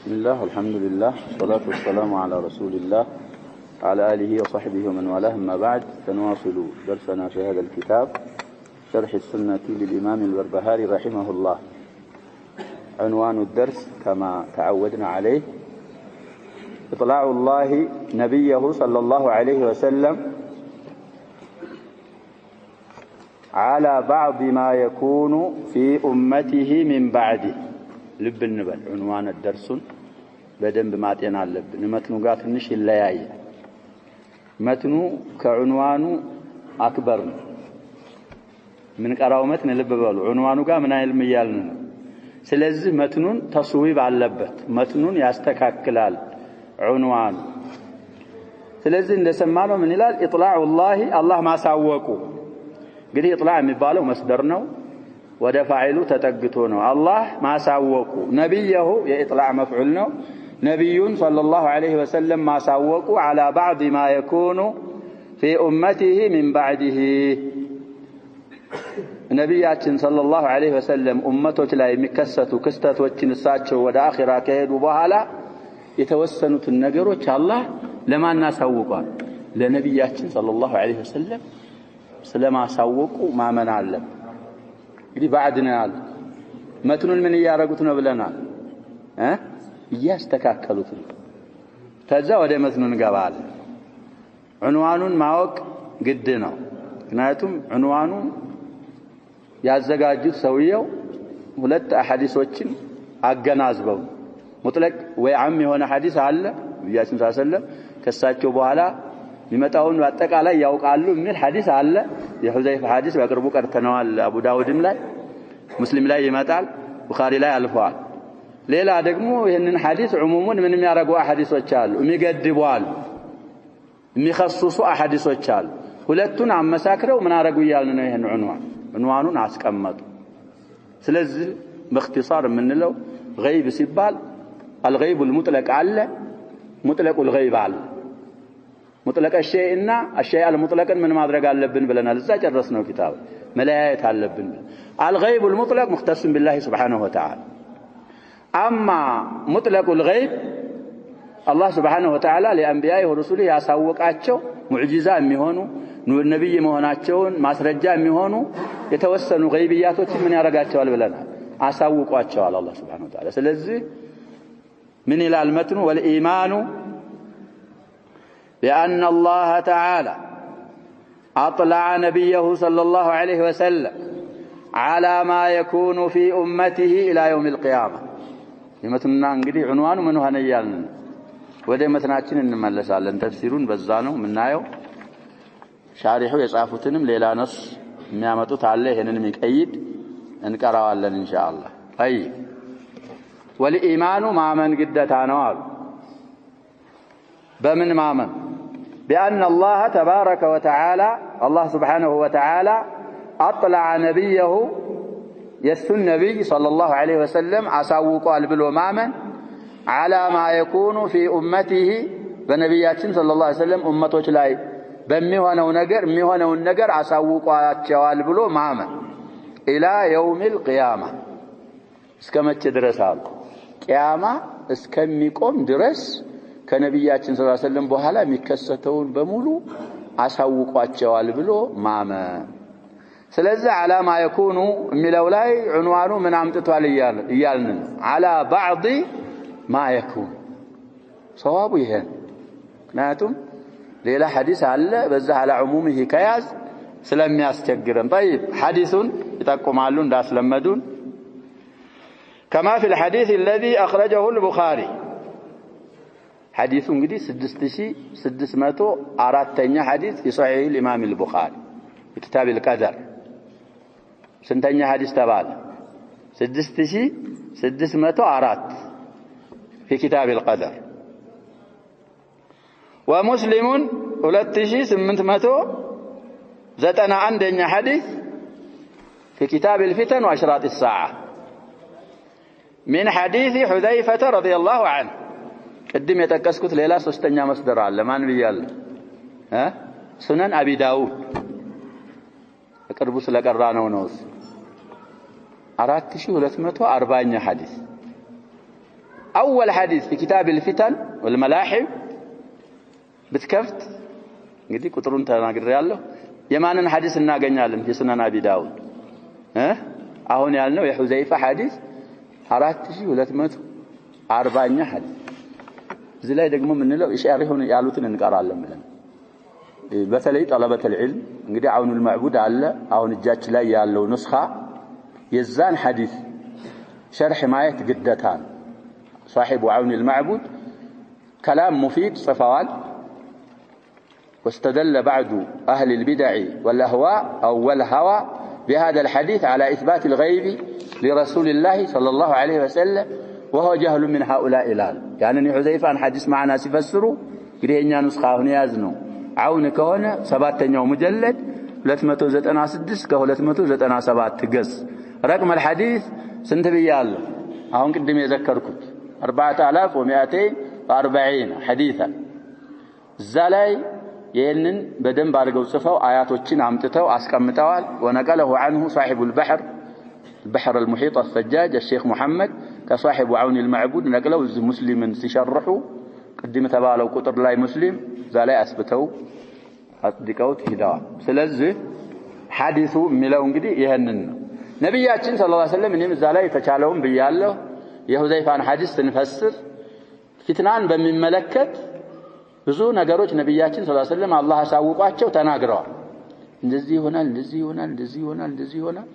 بسم الله والحمد لله والصلاة والسلام على رسول الله وعلى آله وصحبه ومن والاه. أما بعد فنواصل درسنا في هذا الكتاب شرح السنة للإمام البربهاري رحمه الله. عنوان الدرس كما تعودنا عليه إطلاع الله نبيه صلى الله عليه وسلم على بعض ما يكون في أمته من بعده. ልብ እንበል عنوان الدرسን በደንብ ማጤን አለብን። መትኑ ጋር ትንሽ ይለያያል። መትኑ ከعنوانኑ አክበር ነው። ምን ቀራው መትን ልብ በሉ عنوانኑ ጋር ምን አይልም ይያልን ነው። ስለዚህ መትኑን ተስዊብ አለበት፣ መትኑን ያስተካክላል عنوان። ስለዚህ እንደሰማነው ምን ይላል? ኢጥላዑ አላህ ማሳወቁ። እንግዲህ ኢጥላዕ የሚባለው መስደር ነው፣ ወደ ፋዒሉ ተጠግቶ ነው። አላህ ማሳወቁ ነብየሁ የኢጥላዕ መፍዑል ነው። ነብዩን ሰለላሁ ዐለይሂ ወሰለም ማሳወቁ على بعض ما يكون في امته من بعده። ነብያችን ሰለላሁ ዐለይሂ ወሰለም ኡመቶች ላይ የሚከሰቱ ክስተቶችን እሳቸው ወደ አኺራ ከሄዱ በኋላ የተወሰኑትን ነገሮች አላህ ለማን አሳውቋል? ለነብያችን ሰለላሁ ዐለይሂ ወሰለም ስለማሳወቁ ማመን አለብን። እንግዲህ ባዕድና ያለ መትኑን ምን ያያረጉት ነው ብለናል? እያስተካከሉት ነው። ከዛ ወደ መትኑ እንገባለን። عنوانን ማወቅ ግድ ነው። ምክንያቱም عنوانን ያዘጋጁት ሰውየው ሁለት አሐዲሶችን አገናዝበው ሙጥለቅ ወይ ዓም የሆነ ሐዲስ አለ ነብያችን ሰለላሁ ዐለይሂ ወሰለም ከሳቸው በኋላ የሚመጣውን በአጠቃላይ ያውቃሉ የሚል ሐዲስ አለ። የሁዘይፋ ሐዲስ በቅርቡ ቀርተነዋል። አቡ ዳውድም ላይ ሙስሊም ላይ ይመጣል፣ ቡኻሪ ላይ አልፏል። ሌላ ደግሞ ይሄንን ሐዲስ ዑሙሙን ምንም ያረጉ አሐዲሶች አሉ፣ የሚገድቡ አሉ፣ የሚخصص አሐዲሶች አሉ። ሁለቱን አመሳክረው ምን አረጉ ይያልን ነው። ይሄን عنوانን አስቀመጡ። ስለዚህ باختصار የምንለው غيب ሲባል الغيب المطلق አለ፣ مطلق الغيب አለ። مطلق الشيء እና الشيء المطلق من ማድረግ አለብን ብለናል። እዛ ጨረስነው ኪታብ መለያየት አለብን። الغيب المطلق مختص بالله سبحانه وتعالى. اما مطلق الغيب الله سبحانه وتعالى لانبيائه ورسله ያሳወቃቸው ሙዕጂዛ የሚሆኑ ነብይ መሆናቸውን ማስረጃ የሚሆኑ የተወሰኑ ገይብያቶች ምን ያረጋቸዋል ብለናል? አሳውቋቸዋል አላህ Subhanahu Wa Ta'ala። ስለዚህ ምን ይላል መትኑ? والإيمان بأن الله تعالى أطلع نبيه صلى الله عليه وسلم على ما يكون في أمته إلى يوم القيامة. يمتنا እንግዲህ عنوانኑ ምን ሆነ ይያልን ወደ መትናችን እንመለሳለን። ተፍሲሩን በዛ ነው ምናየው። ሻሪሑ የጻፉትንም ሌላ ነስ የሚያመጡት አለ። ይሄንንም ይቀይድ እንቀራዋለን ኢንሻአላህ። طيب والإيمان ማመን ግዴታ ነው አሉ። በምን ማመን? بأن الله تبارك وتعالى الله سبحانه وتعالى أطلع نبيه يسن النبي صلى الله عليه وسلم አሳውቋል ብሎ ማመን على ما يكون في أمته በነብያችን صلى الله عليه وسلم ኡመቶች ላይ የሚሆነውን ነገር አሳውቋቸዋል ብሎ ማመን إلى يوم القيامة እስከመቼ ድረስ አሉ? ቂያማ እስከሚቆም ድረስ ከነብያችን ሰለላሁ ዐለይሂ ወሰለም በኋላ የሚከሰተውን በሙሉ አሳውቋቸዋል ብሎ ማመን። ስለዚህ على ما يكون የሚለው ላይ عنوانኑ ምን አምጥቷል ይያልን? على بعض ما يكون صواب ይሄ። ምክንያቱም ሌላ ሐዲስ አለ በዛ على عمومه ከያዝ ስለሚያስቸግረን። طيب ሐዲሱን ይጠቁማሉ እንዳስለመዱን كما في الحديث الذي أخرجه البخاري. حديث እንግዲህ 6604ኛ حديث في صحيح الإمام البخاري في كتاب القدر. ስንተኛ حديث ተባለ? 6604 في كتاب القدر. ومسلم 2891ኛ حديث في كتاب الفتن وأشراط الساعة من حديث حذيفة رضي الله عنه. قدم يتكسكت ليلة ሶስተኛ መስደር አለ። ማን ብያለሁ? ሱነን አቢ ዳውድ ቅርቡ ስለቀራነው ነው። 4240ኛ حديث أول حديث في كتاب الفتن والملاحم بتكفت قدي كترون تناقر يالله يمانن حديث እናገኛለን في سنن أبي داود አሁን ያልነው የሁዘይፋ ሐዲስ 4240ኛ ሐዲስ እዚህ ላይ ደግሞ ምንለው ኢሻሪ ሆነ ያሉትን እንቀራለን ማለት በተለይ طلبة العلم እንግዲህ አሁን المعبود አለ አሁን እጃችን ላይ ያለው ንስኻ የዛን ሐዲስ شرح ማየት ግዴታን صاحب عون المعبود كلام مفيد صفوان واستدل بعض أهل البدع والأهواء أو والهوى بهذا الحديث على إثبات الغيب لرسول الله صلى الله عليه وسلم وهو جهل من هؤلاء الآن يعني حذيفة عن حديث معنا سفسروا قرينا نسخة هنا يازنوا عون كهنا سباتنا ومجلد 396 397 تقص رقم الحديث سنتبيال هون قدم يذكركم 4240 حديثا الزلاي يهنن بدن بارغو صفاو آياتوچين عمتتو اسقمتوال ونقله عنه صاحب البحر المحيط الثجاج الشيخ محمد كصاحب عون المعبود نقله مسلم سيشرحوا قدم تبالو قطر لاي مسلم زلاي اسبتو اصدقوت هدا ስለዚህ ሐዲሱ ሚለው እንግዲህ ይሄንን ነው ነብያችን ሰለላሁ ዐለይሂ ወሰለም እኔም زلاي ተቻለውም በያለሁ የሁዘይፋን ሐዲስ ስንፈስር ፊትናን በሚመለከት ብዙ ነገሮች ነብያችን ሰለላሁ ዐለይሂ ወሰለም አላህ አሳውቋቸው ተናግረዋል እንደዚህ ይሆናል እንደዚህ ይሆናል እንደዚህ ይሆናል እንደዚህ ይሆናል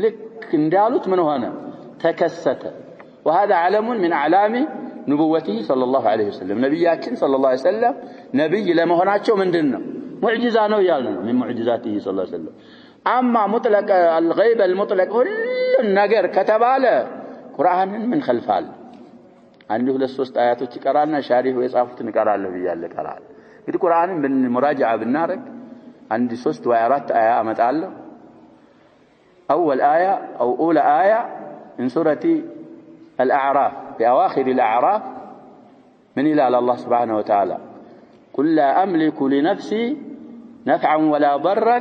ልክ እንዳሉት ምን ሆነ ተከሰተ وهذا علم من اعلام نبوته صلى الله عليه وسلم ነብያችን صلى الله عليه وسلم ነብይ ለመሆናቸው ምንድነው ሙዕጂዛ ነው ያልነው من معجزاته صلى الله عليه وسلم اما مطلق الغيب المطلق ሁሉ ነገር ከተባለ ቁርአንን ምን خلفال አንድ ሁለት ሶስት አያቶች ይቀራልና ሻሪሁ የጻፉትን ይቀራል ብያለ ቀራል እንግዲህ ቁርአንን በሙራጃዓ ብናረግ አንድ 3 ወይ 4 አያ አመጣለሁ اول ايه او اولى ايه من سوره الاعراف في اواخر الاعراف من الى الله سبحانه وتعالى قل لا املك لنفسي نفعا ولا ضرا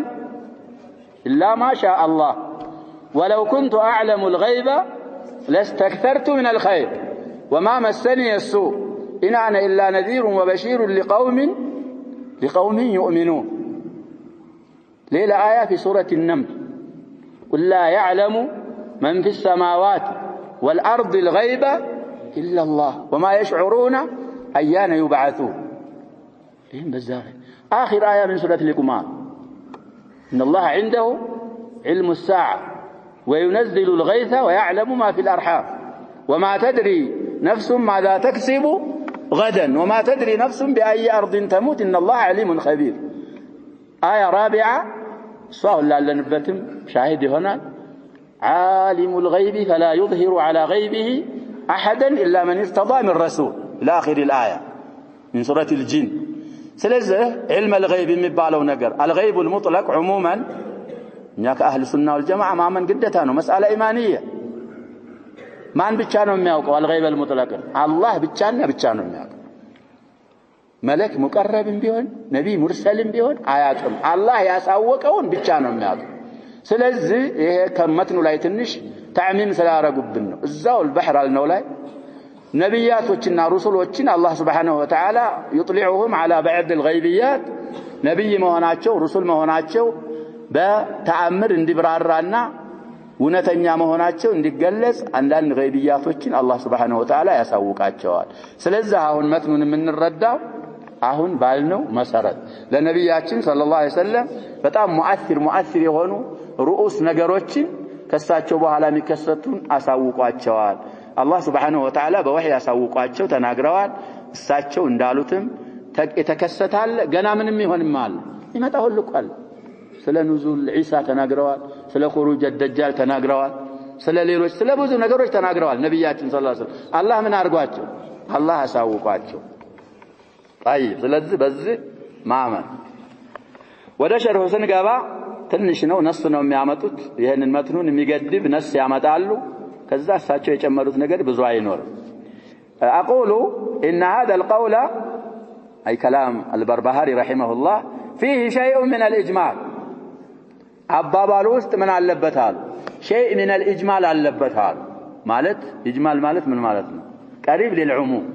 الا ما شاء الله ولو كنت اعلم الغيب لاستكثرت من الخير وما مسني السوء إن أنا إلا نذير وبشير لقوم يؤمنون ليلة آية في سورة النمل قل لا يعلم من في السماوات والأرض الغيب إلا الله وما يشعرون أيان يبعثون آخر آية من سورة القمار إن الله عنده علم الساعة وينزل الغيث ويعلم ما في الأرحام وما تدري نفس ماذا تكسب غدا وما تدري نفس بأي أرض تموت إن الله عليم خبير آية رابعة صاحب الله نبتم شاهد هنا عالم الغيب فلا يظهر على غيبه أحدا إلا من ارتضى من رسول إلى آخر الآية من سورة الجن سلزه علم الغيب مبالو نقر الغيب المطلق عموما هناك أهل السنة والجماعة ما من قدتانه مسألة إيمانية ማን ብቻ ነው የሚያውቀው الغيب المطلق አላህ ብቻና ብቻ ነው የሚያውቀው መለክ ሙቀረብም ቢሆን ነብይ ሙርሰልም ቢሆን አያውቅም አላህ ያሳወቀውን ብቻ ነው የሚያውቀው ስለዚህ ይሄ ከመትኑ ላይ ትንሽ ተዕሚም ስላረጉብን ነው እዛው البحر አልነው ላይ ነብያቶችና ሩሱሎችን አላህ Subhanahu Wa Ta'ala يطلعهم على بعض الغيبيات ነብይ መሆናቸው ሩሱል መሆናቸው በተአምር እንዲብራራና እውነተኛ መሆናቸው እንዲገለጽ አንዳንድ ገይብያቶችን አላህ Subhanahu Wa Ta'ala ያሳውቃቸዋል ስለዚህ አሁን መትኑን የምንረዳው አሁን ባልነው መሰረት ለነብያችን ሰለላሁ ዐለይሂ ወሰለም በጣም ሙአሲር የሆኑ ሩኡስ ነገሮችን ከሳቸው በኋላ የሚከሰቱን አሳውቋቸዋል አላህ Subhanahu Wa Ta'ala በወህይ ያሳውቋቸው ተናግረዋል እሳቸው እንዳሉትም የተከሰታል ገና ምንም ይሆንማል ይመጣው ሁሉ ቃል ስለ ኑዙል ኢሳ ተናግረዋል ስለ ኹሩጅ الدجال ተናግረዋል ስለ ሌሎች ስለ ብዙ ነገሮች ተናግረዋል ነብያችን ሰለላሁ ዐለይሂ ወሰለም አላህ ምን አርጓቸው አላህ አሳውቋቸው طيب ስለዚህ በዚህ ማመን ወደ ሸርሁ ስንገባ ትንሽ ነው ነስ ነው የሚያመጡት ይሄንን መትኑን የሚገድብ ነስ ያመጣሉ ከዛ እሳቸው የጨመሩት ነገር ብዙ አይኖርም اقول ان هذا القول اي كلام البربهاري رحمه الله فيه شيء من الاجمال አባባሉ ውስጥ ምን አለበታል شيء من الاجمال አለበታል ማለት اجمال ማለት ምን ማለት ነው قريب للعموم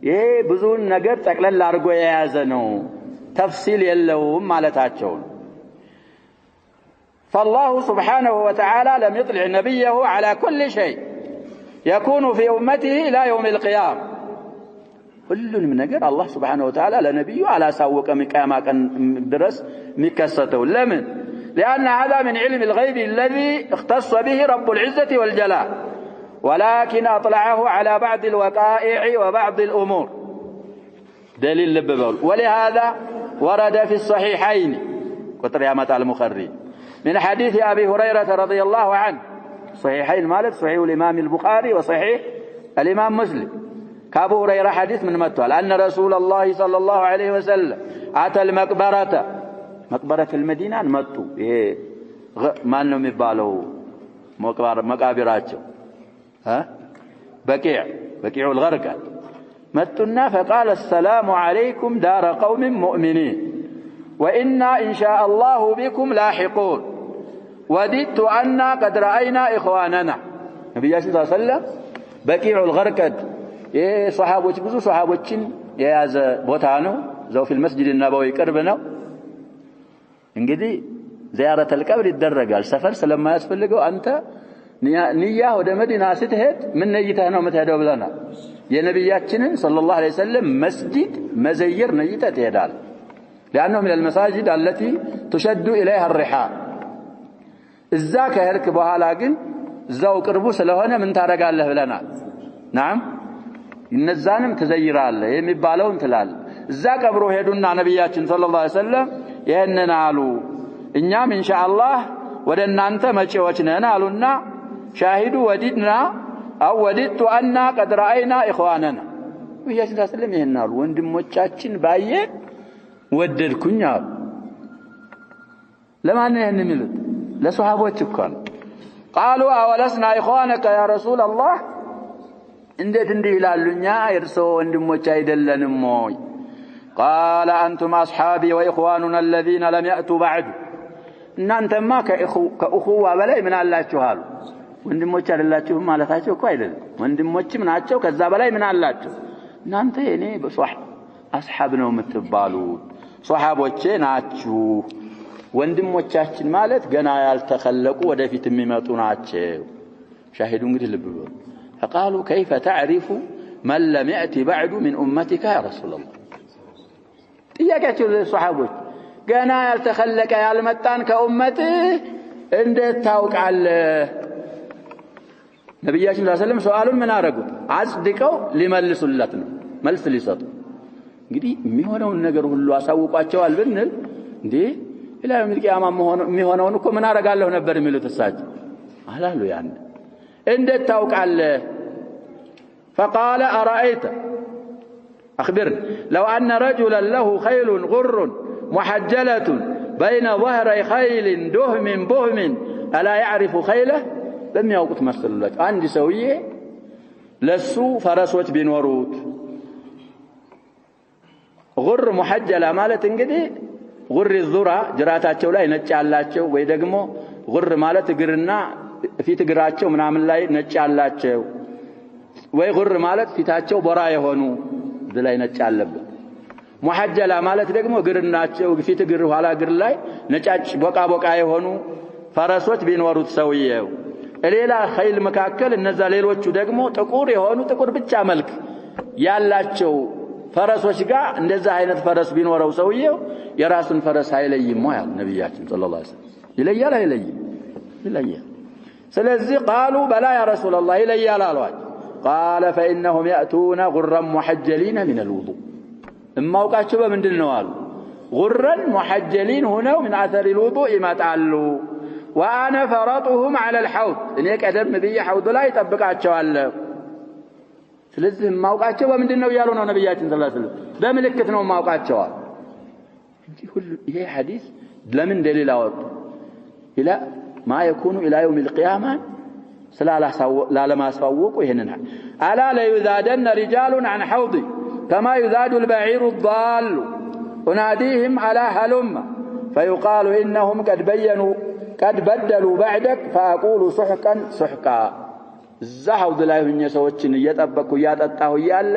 ይሄ ብዙን ነገር ጠቅለል አድርጎ የያዘ ነው ተፍሲል የለውም ማለታቸው فالله سبحانه وتعالى لم يطلع نبيه على كل شيء يكون في امته الى يوم القيامه ሁሉንም ነገር አላህ Subhanahu Wa Ta'ala ለነብዩ አላሳወቀም ቂያማ ቀን ድረስ የሚከሰተው ለምን لأن هذا من علم الغيب الذي اختص به رب العزة والجلال ولكن أطلعه على بعض الوقائع وبعض الأمور دليل لببول ولهذا ورد في الصحيحين وتريامة المخرين من حديث أبي هريرة رضي الله عنه صحيحين مالك صحيح الإمام البخاري وصحيح الإمام مسلم كابو هريرة حديث من متوال أن رسول الله صلى الله عليه وسلم أتى المقبرة مقبرة المدينة متو ما أنهم يبالوا مقابراتهم بقيع الغرقد متنا فقال السلام عليكم دار قوم مؤمنين وإنا إن شاء الله بكم لاحقون وددت أننا قد رأينا إخواننا النبي صلى الله عليه وسلم بقيع الغرقد صحابوች ብዙ صحابዎችን የያዘ ቦታ ነው ዘው في المسجد النبوي ቅርብ ነው እንግዲህ زيارة القبر ይደረጋል ሰፈር ስለማያስፈልገው አንተ ንያ ወደ መዲና ስትሄድ ምን ነይተህ ነው የምትሄደው ብለናል የነብያችንን ሰለላሁ ዐለይሂ ወሰለም መስጂድ መዘየር ነይተህ ትሄዳለህ لانه من المساجد التي تشد اليها الرحال እዛ ከሄድክ በኋላ ግን እዛው ቅርቡ ስለሆነ ምን ታረጋለህ ብለናል نعم እነዛንም ትዘይራለህ የሚባለውን ትላለህ እዛ ቀብሩ ሄዱና ነብያችን ሰለላሁ ዐለይሂ ወሰለም ይሄንን አሉ እኛም ኢንሻአላህ ወደ እናንተ መጪዎች ነን አሉና شاهدوا وددنا أو وددت أننا قد رأينا إخواننا ويجي تسلم يهنال ወንድሞቻችን ባየ ወደድኩኝ አሉ ለማን ነው ይሄን የሚሉት ለሱሐቦች እኮ ነው قالوا أولسنا إخوانك يا رسول الله እንዴት እንዲህ ይላሉኛ የርሶ ወንድሞች አይደለንም ወይ قال أنتم أصحابي وإخواننا الذين لم يأتوا بعد እናንተማ ከእኹዋ በላይ ምን አላችሁ አሉ ወንድሞች አይደላችሁ ማለታቸው እኮ አይደለም ወንድሞችም ናቸው ከዛ በላይ ምን አላችሁ እናንተ እኔ አስሐብ ነው የምትባሉ ሱሐቦቼ ናችሁ ወንድሞቻችን ማለት ገና ያልተخلቁ ወደፊት የሚመጡ ናቸው ሻሂዱ እንግዲህ ልብ በሉ فقالوا كيف تعرف من لم يأتي بعد من أمتك يا رسول الله ጥያቄያቸው ለሱሐቦች ገና ያልተخلቀ ያልመጣን ከኡመትህ እንዴት ታውቃለህ ነብያችን ሰለላሁ ዐለይሂ ወሰለም ሱአሉን ምን አረጉት አጽድቀው ሊመልሱለት ነው መልስ ሊሰጡ እንግዲህ የሚሆነውን ነገር ሁሉ አሳውቋቸዋል ብንል እንዴ ኢላሂ ምልቂያማ የሚሆነውን እኮ ምን አረጋለሁ ነበር የሚሉት እሳቸው አላሉ ያን እንዴት ታውቃለህ فقال أرأيت أخبرني لو أن رجلا له خيل غر محجلة بين ظهري خيل دهم بهم ألا يعرف خيله لم يوقت مثل لك عندي سوية لسو فرسوت بنوروت غر محجلة مالت انقدي غر الذرة جراتاتشو لا ينجعلاتشو ويدقمو غر مالت قرنا في تقراتشو من عمل لا ينجعلاتشو ويغر مالت في تاتشو برايه هونو ذلا ينجعلب محجلة مالت دقمو قرناتشو في تقروا على قر لاي نجاج بقى بقى يهونو فرسوت بنوروت سوية ሌላ ኸይል መካከል እነዛ ሌሎቹ ደግሞ ጥቁር የሆኑ ጥቁር ብቻ መልክ ያላቸው ፈረሶች ጋር እንደዛ አይነት ፈረስ ቢኖረው ሰውየው የራሱን ፈረስ አይለይም ማለት ነብያችን ሰለላሁ ዐለይሂ ወሰለም ይለያል አይለይም ይለያል ስለዚህ قالوا بلا يا رسول الله ይለያል አሏቸው قال فانهم ياتون غرا محجلين من الوضوء እማውቃቸው በምንድን ነው አሉ غرا محجلين هنا من اثر الوضوء ይመጣሉ وانا فرطهم على الحوض እኔ ቀደም ብዬ ሐውድ ላይ ተጠብቃቸዋለሁ ስለዚህ ማውቃቸው በምንድነው ያሉ ነው ነብያችን ሰለላሁ ዐለይሂ ወሰለም በመልእክት ነው ማውቃቸው እንጂ ሁሉ ይሄ ሐዲስ ለምን ደሊል አወጡ ኢላ ما يكون الى يوم القيامه لا ما سوقوا ይሄንን الا لا يذادن رجال عن حوضي كما يذاد البعير الضال اناديهم على هلم فيقال انهم قد بدلوا بعدك فاقول سحقا سحقا እዛ ሐውድ ላይ ሆኜ ሰዎችን እየጠበቅኩ እያጠጣሁ እያለ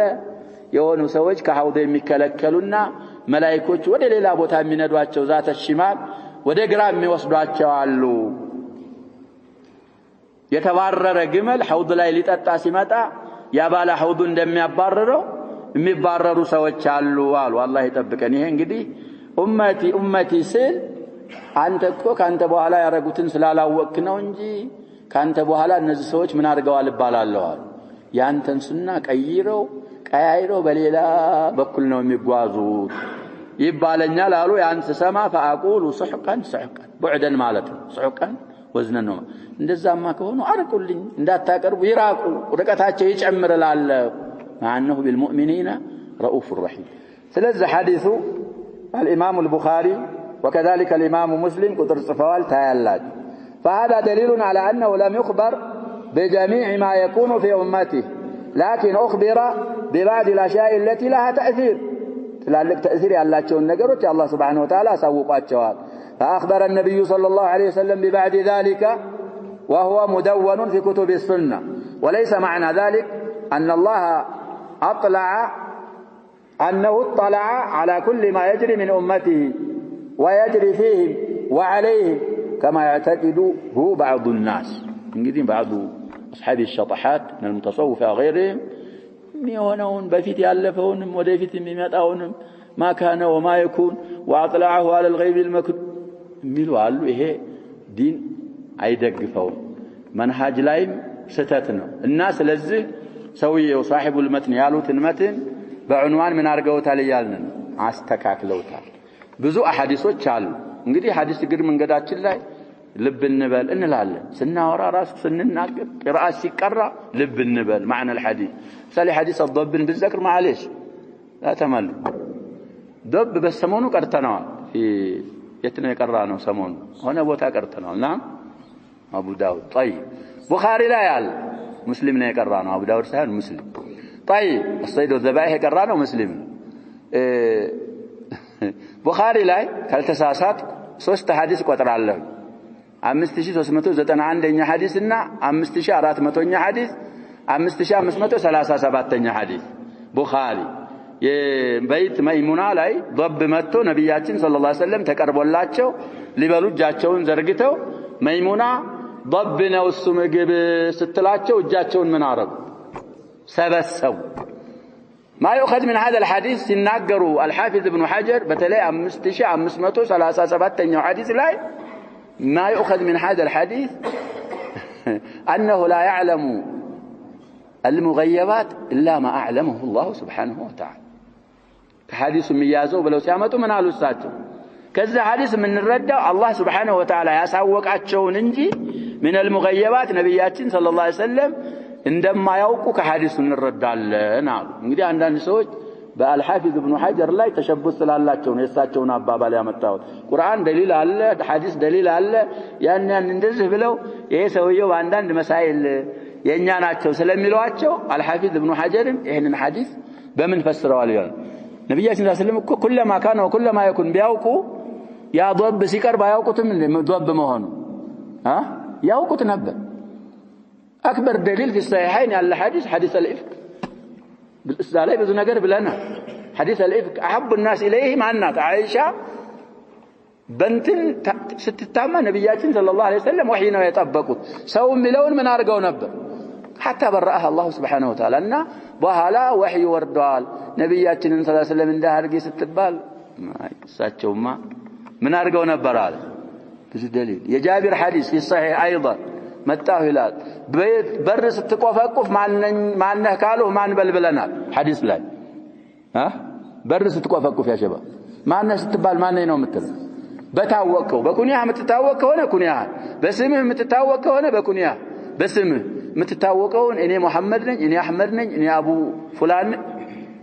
የሆኑ ሰዎች ከሐውድ የሚከለከሉና መላእክቶች ወደ ሌላ ቦታ የሚነዷቸው ዛተ ሽማል ወደ ግራ የሚወስዷቸው አሉ። የተባረረ ግመል ሐውድ ላይ ሊጠጣ ሲመጣ ያባላ ሐውዱ እንደሚያባረረው የሚባረሩ ሰዎች አሉ አሉ። አላህ ይጠብቀን። ይሄ እንግዲህ ኡመቲ ስል አንተ እኮ ካንተ በኋላ ያረጉትን ስላላወቅክ ነው እንጂ ካንተ በኋላ እነዚህ ሰዎች ምን አድርገዋል ይባላልው አሉ። ያንተን ሱና ቀያይረው በሌላ በኩል ነው የሚጓዙት ይባለኛል አሉ። ያን ሰማ فاقول سحقا بعدا ማለት ነው። سحقا ወዝነን ነው። እንደዛማ ከሆኑ አርቁልኝ እንዳታቀርቡ ይራቁ ርቀታቸው ይጨምራል። ማነሁ بالمؤمنين رؤوف رحيم። ስለዚህ ሐዲሱ الامام البخاري وكذلك الامام مسلم قدر صفوال تايلاج. فهذا دليل على انه لم يخبر بجميع ما يكون في امته لكن اخبر ببعض الاشياء التي لها تاثير. تلالك تاثير ያላቸውን ነገሮች አላህ Subhanahu Wa Ta'ala አሳውቋቸዋል። فاخبر النبي صلى الله عليه وسلم ببعد ذلك وهو مدون في كتب السنه. وليس معنى ذلك ان الله أنه اطلع على كل ما يجري من أمته ويجري فيهم وعليهم كما يعتقده بعض الناس. እንግዲህ بعض أصحاب الشطحات من المتصوفة غيرهم የሚሆነውን በፊት ያለፈውንም ወደፊት የሚመጣውንም ما كان وما يكون واطلعه على الغيب المكتوب የሚሉ አሉ። ይሄ ዲን አይደግፈው መንሃጅ ላይም ስተት ነው እና ስለዚህ ሰውየው صاحبul መትን ያሉትን መትን በعنوان ምን አርገውታል ይያልን አስተካክለውታል። ብዙ አሐዲሶች አሉ። እንግዲህ ሐዲስ ግር መንገዳችን ላይ ልብ እንበል እንላለን። ስናወራ ራስ ስንናገር ቅራአት ሲቀራ ልብ እንበል معنى الحديث. سالي حديث الضب بالذكر معلش لا تمل ضب በሰሞኑ ቀርተናል። የትነ የቀራነው ሰሞኑ ሆነ ቦታ ቀርተናል። ናም አቡ ዳውድ طيب ቡኻሪ ላይ አለ مسلم ነው የቀራነው አቡ ዳውድ ሳይሆን ሙስሊም طيب الصيد والذبائح የቀራነው ሙስሊም ቡኻሪ ላይ ካልተሳሳት 3 ሐዲስ ቆጥራለሁ 5391ኛ ሐዲስና 5400ኛ ሐዲስ 5537ኛ ሐዲስ ቡኻሪ የበይት መይሙና ላይ ضب መጥቶ ነብያችን ሰለላሁ ዐለይሂ ወሰለም ተቀርቦላቸው ሊበሉ እጃቸውን ዘርግተው መይሙና ضب ነው እሱ ምግብ ስትላቸው እጃቸውን ምን አረጉ ሰበሰቡ። ما يؤخذ من هذا الحديث ሲናገሩ الحافظ ابن حجر በተለይ 5537ኛው ሐዲስ ላይ ما يؤخذ من هذا الحديث أنه لا يعلم المغيبات إلا ما أعلمه الله سبحانه وتعالى. حديث ميازو بلو سيامتو من قالوا الساتو كذا حديث من الردة الله سبحانه وتعالى يساوقاتشون እንጂ من المغيبات ነብያችን صلى الله عليه وسلم እንደማያውቁ ከሐዲሱ እንረዳለን አሉ። እንግዲህ አንዳንድ ሰዎች በአልሐፊዝ ኢብኑ ሐጀር ላይ ተሸቡስ ስላላቸው ነው የሳቸውን አባባል ያመጣሁት። ቁርአን ደሊል አለ፣ ሐዲስ ደሊል አለ። ያን እንደዚህ ብለው ይሄ ሰውየው በአንዳንድ መሳይል የኛ ናቸው ስለሚሏቸው አልሐፊዝ ኢብኑ ሐጀርም ይሄንን ሐዲስ በምን ፈስረዋል ይላል። ነብያችን ሰለላሁ ዐለይሂ ወሰለም ኩለማ ካነ ወኩለማ يكون ቢያውቁ ያ ضب ሲቀርብ አያውቁትም ضب መሆኑ ያውቁት ነበር። أكبر دليل في الصحيحين على حديث الإفك بالإسلالي بذو نقر بلنا حديث الإفك أحب الناس إليه مع الناس عائشة بنت ستتامة نبياتين صلى الله عليه وسلم وحين يطبقوا سووا ملون من أرقوا نبر حتى برأها الله سبحانه وتعالى أن بهلا وحي وردوال نبياتين صلى الله عليه وسلم من ده أرقي ستبال ساتشو ما من أرقوا نبر هذا بذو دليل يجابر حديث في الصحيح أيضا መጣሁ ይላል በር ስትቆፈቁፍ ማነህ ካሉ ማን በልብለናል ሐዲስ ላይ በር ስትቆፈቁፍ ያሸባ ማነህ ስትባል ማነኝ ነው የምትለው በታወቀው በኩንያ የምትታወቅ ከሆነ ኩንያ በስምህ የምትታወቅ ከሆነ በኩንያ በስምህ የምትታወቀውን እኔ መሐመድ ነኝ እኔ አህመድ ነኝ እኔ አቡ ፉላን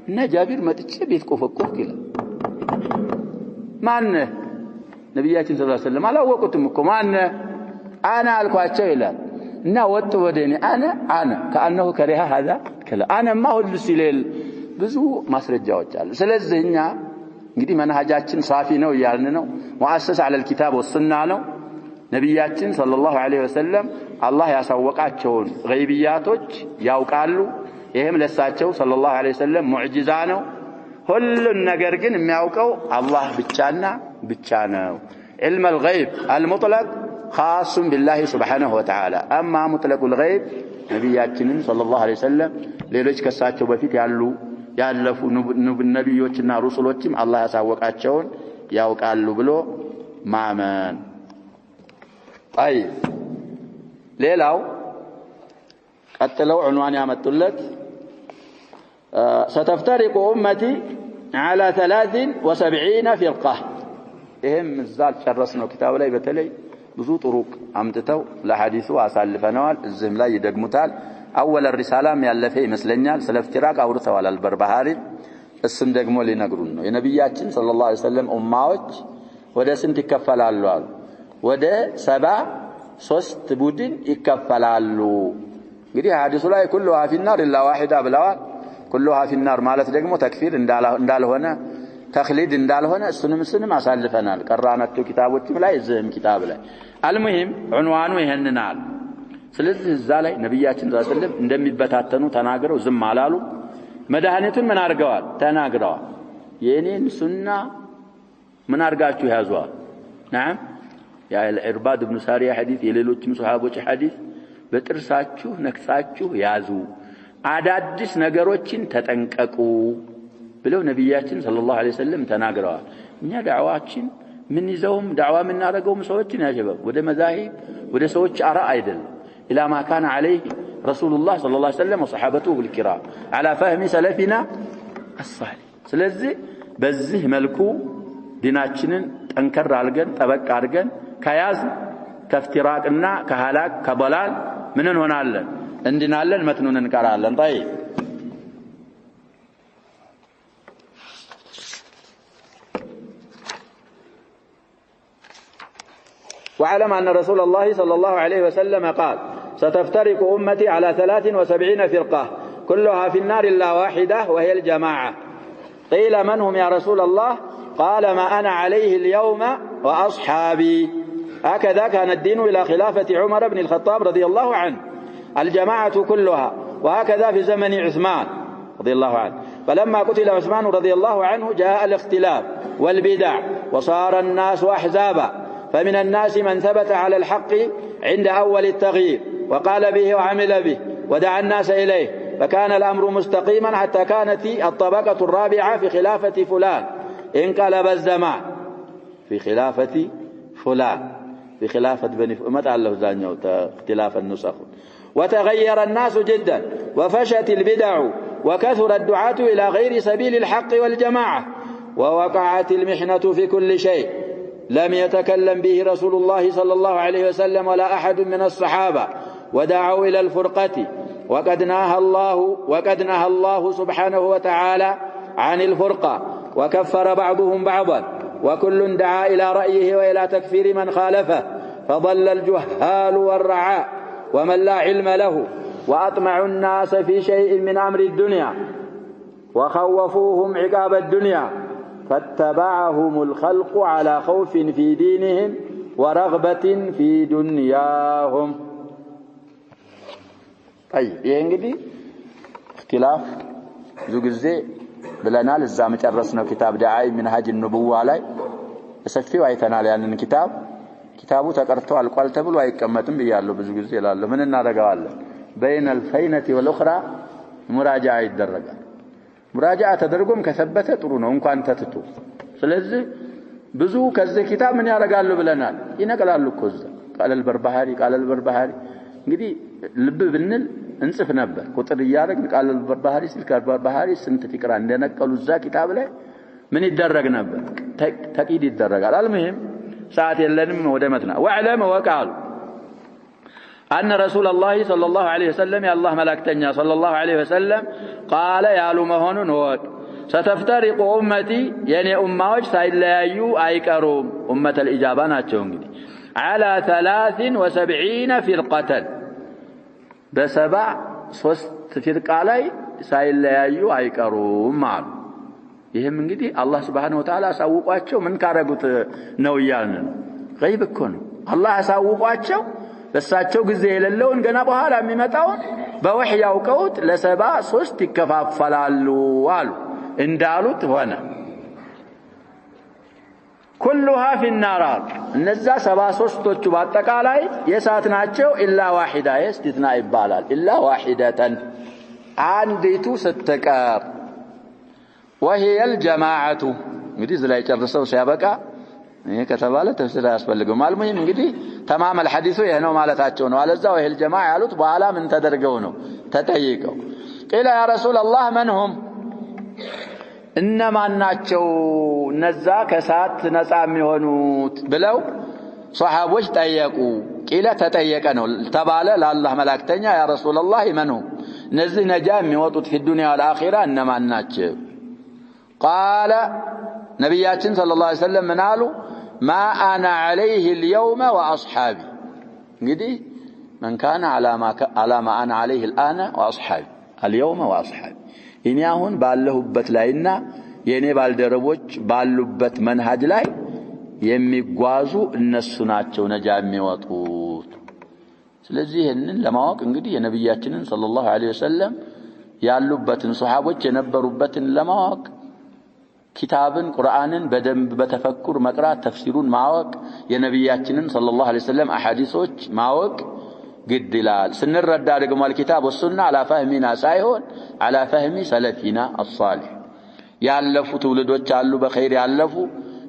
እና ጃቢር መጥቼ ቤት ቆፈቆፍኩ ይላል ማነህ ነብያችን ሰለላሁ ዐለይሂ ወሰለም አላወቁትም እኮ ማነህ أنا ألقاቸው ይላል እና ወጥ ወደኔ أنا كأنه كره هذا كلا أنا ما هو السيل ብዙ ማስረጃዎች አሉ። ስለዚህ እኛ እንግዲህ መንሃጃችን ሳፊ ነው ያልን ነው ሙአሰስ على الكتاب والسنة ነው ነብያችን ሰለላሁ ዐለይሂ ወሰለም አላህ ያሳወቃቸውን ገይብያቶች ያውቃሉ። ይሄም ለሳቸው ሰለላሁ ዐለይሂ ወሰለም ሙዕጂዛ ነው። ሁሉን ነገር ግን የሚያውቀው አላህ ብቻና ብቻ ነው። علم الغيب المطلق خاص بالله سبحانه وتعالى اما مطلق الغيب ነብያችን ሰለላሁ ዐለይሂ ወሰለም ሌሎች ከሳቸው በፊት ያለፉ ነብዮችና ሩሱሎችም አላህ ያሳወቃቸውን ያውቃሉ ብሎ ማመን። አይ ሌላው ቀጥለው ዑንዋን ያመጡለት ستفترق امتي على 73 فرقه ይሄም እዛል ጨረስነው ኪታብ ላይ በተለይ ብዙ ጥሩቅ አምጥተው ለሐዲሱ አሳልፈናል። እዚህም ላይ ይደግሙታል። አወለ ሪሳላም ያለፈ ይመስለኛል ስለ ፍትራቅ አውርተዋል አልበርባሃሪ። እሱም ደግሞ ሊነግሩን ነው የነብያችን ሰለላሁ ዐለይሂ ወሰለም ኡማዎች ወደ ስንት ይከፈላሉ አሉ። ወደ 73 ቡድን ይከፈላሉ። እንግዲህ ሐዲሱ ላይ ኩሉሃ ፊናር ኢላ ዋሂዳ ብለዋል። ኩሉሃ ፊናር ማለት ደግሞ ተክፊር እንዳልሆነ ተኽሊድ እንዳልሆነ እሱንም አሳልፈናል። ቀራናቸው ኪታቦችም ላይ እዚህም ኪታብ ላይ አልሙሂም ዑንዋኑ ይሄንናል። ስለዚህ እዛ ላይ ነብያችን ሰለላሁ ዐለይሂ ወሰለም እንደሚበታተኑ ተናግረው ዝም አላሉ። መድኃኒቱን ምን አድርገዋል? ተናግረዋል። የኔን ሱና ምን አድርጋችሁ ያዟል? نعم ያ العرباد بن سارية ሐዲስ የሌሎችም ሱሐቦች ሐዲስ በጥርሳችሁ ነክሳችሁ ያዙ፣ አዳዲስ ነገሮችን ተጠንቀቁ ብለው ነብያችን ሰለላሁ ዐለይሂ ወሰለም ተናግረዋል። እኛ ዳዕዋችን ምን ይዘውም ዳዕዋ ምን አደረገውም ሰዎችን ያጀበው ወደ መዛሂብ ወደ ሰዎች አራ አይደል ኢላ ማ ካነ ዐለይሂ ረሱሉላህ ሰለላሁ ዐለይሂ ወሰለም ወሰሐበቱሁ الكرام على فهم سلفنا الصالح። ስለዚህ በዚህ መልኩ ዲናችንን ጠንከር አድርገን ጠበቅ አድርገን ከያዝ ከፍትራቅና ከሐላክ ከበላል ምን እንሆናለን? እንድናለን፣ መትኑን እንቀራለን። طيب واعلم أن رسول الله صلى الله عليه وسلم قال ستفترق أمتي على 73 فرقة كلها في النار إلا واحدة وهي الجماعة. قيل من هم يا رسول الله؟ قال ما أنا عليه اليوم وأصحابي. هكذا كان الدين إلى خلافة عمر بن الخطاب رضي الله عنه الجماعة كلها، وهكذا في زمن عثمان رضي الله عنه. فلما قتل عثمان رضي الله عنه جاء الاختلاف والبدع وصار الناس أحزابا، فمن الناس من ثبت على الحق عند أول التغيير وقال به وعمل به ودعا الناس إليه، فكان الأمر مستقيما حتى كانت الطبقة الرابعة في خلافة فلان انقلب الزمان في خلافة فلان في خلافة بني متى الله زانيو اختلاف النسخ، وتغير الناس جدا وفشت البدع وكثر الدعاة إلى غير سبيل الحق والجماعة، ووقعت المحنة في كل شيء لم يتكلم به رسول الله صلى الله عليه وسلم ولا أحد من الصحابة، ودعوا إلى الفرقة، وقد نهى الله سبحانه وتعالى عن الفرقة، وكفر بعضهم بعضا، وكل دعا إلى رأيه وإلى تكفير من خالفه، فضل الجهال والرعاء ومن لا علم له، وأطمعوا الناس في شيء من أمر الدنيا وخوفوهم عقاب الدنيا، فاتبعهم الخلق على خوف في دينهم ورغبة في دنياهم. طيب ينجدي اختلاف زوجزي بلنال الزام ጨረስነው ኪታብ ዳዓይ منهاج النبوة ላይ በሰፊው አይተናል። ያንን ኪታቡ ተቀርቶ አልቋል ተብሎ አይቀመጥም ይያለው ብዙ ጊዜ ይላል። ምን እናደርጋለን? بين الفينة والأخرى مراجعة ይደረጋል። ሙራጃዓ ተደርጎም ከሰበተ ጥሩ ነው እንኳን ተትቶ። ስለዚህ ብዙ ከዚህ ኪታብ ምን ያረጋሉ ብለናል? ይነቀላሉ እኮ እዛ ቃል አልበርባሃሪ እንግዲህ ልብ ብንል እንጽፍ ነበር ቁጥር ይያረግ ቃል አልበርባሃሪ ስልክ አልበርባሃሪ ስንት ፍቅራ እንደነቀሉ እዛ ኪታብ ላይ ምን ይደረግ ነበር? ተቂድ ይደረጋል። አልሙሂም ሰዓት የለንም ወደ መትና ወዕለም ወቃሉ أن رسول الله صلى الله عليه وسلم يا الله ملكتنيا صلى الله عليه وسلم قال يا لمهون نوك ستفترق أمتي يعني أمواج سيلايو أيكروم أمة الإجابة ناتشون على 73 فرقة بسبع صوست فرقة لي سيلايو أيكروم معه ይሄም እንግዲህ አላህ Subhanahu Wa Ta'ala አሳውቋቸው ምን ካረጉት ነው ይያልን ገይብ እኮ ነው አላህ ያሳውቋቸው በሳቸው ጊዜ የሌለውን ገና በኋላ የሚመጣውን በወህይ ያውቀውት ለ73 ይከፋፈላሉ አሉ እንዳሉት ሆነ كلها في النار እነዛ 73ቶቹ በአጠቃላይ የሳት ናቸው ኢላ ዋሂዳ የስቲትና ይባላል ኢላ ዋሂደተን አንዲቱ ስትቀር وهي الجماعه እንግዲህ ዝላይ ጨርሰው ሲያበቃ ይሄ ከተባለ ተፍሲር ያስፈልገው ማልሙሂም እንግዲህ تمام الحديث ይሄ ነው ማለታቸው ነው አለዛው ይሄ الجماعه ያሉት በኋላ ምን ተደርገው ነው ተጠይቀው قيل يا رسول الله من هم እነማን ናቸው እነዛ ከሳት ነፃ የሚሆኑት ብለው ሷሃቦች ጠየቁ ቂለ ተጠየቀ ነው ተባለ ለአላህ መላእክተኛ ያ ረሱላህ ማን ነው እነዚህ ነጃ የሚወጡት في الدنيا والآخرة እነማን ናቸው قال ነብያችን ሰለላሁ ዐለይሂ ወሰለም ምን አሉ ما انا عليه اليوم واصحابي እንግዲህ من كان على ما انا عليه الان واصحابي اليوم واصحابي እኔ አሁን ባለሁበት ላይና የኔ ባልደረቦች ባሉበት መንሃጅ ላይ የሚጓዙ እነሱ ናቸው ነጃ የሚወጡት ስለዚህ ይሄንን ለማወቅ እንግዲህ የነብያችንን ሰለላሁ ዐለይሂ ወሰለም ያሉበትን ሱሐቦች የነበሩበትን ለማወቅ ኪታብን ቁርአንን በደንብ በተፈኩር መቅራት ተፍሲሩን ማወቅ የነብያችንን ሰለላሁ ዐለይሂ ወሰለም አሐዲሶች ማወቅ ግድላል ስንረዳ ደግሞ الكتاب والسنه على فهمنا ሳይሆን على فهم سلفنا الصالح ያለፉ ትውልዶች አሉ በኸይር ያለፉ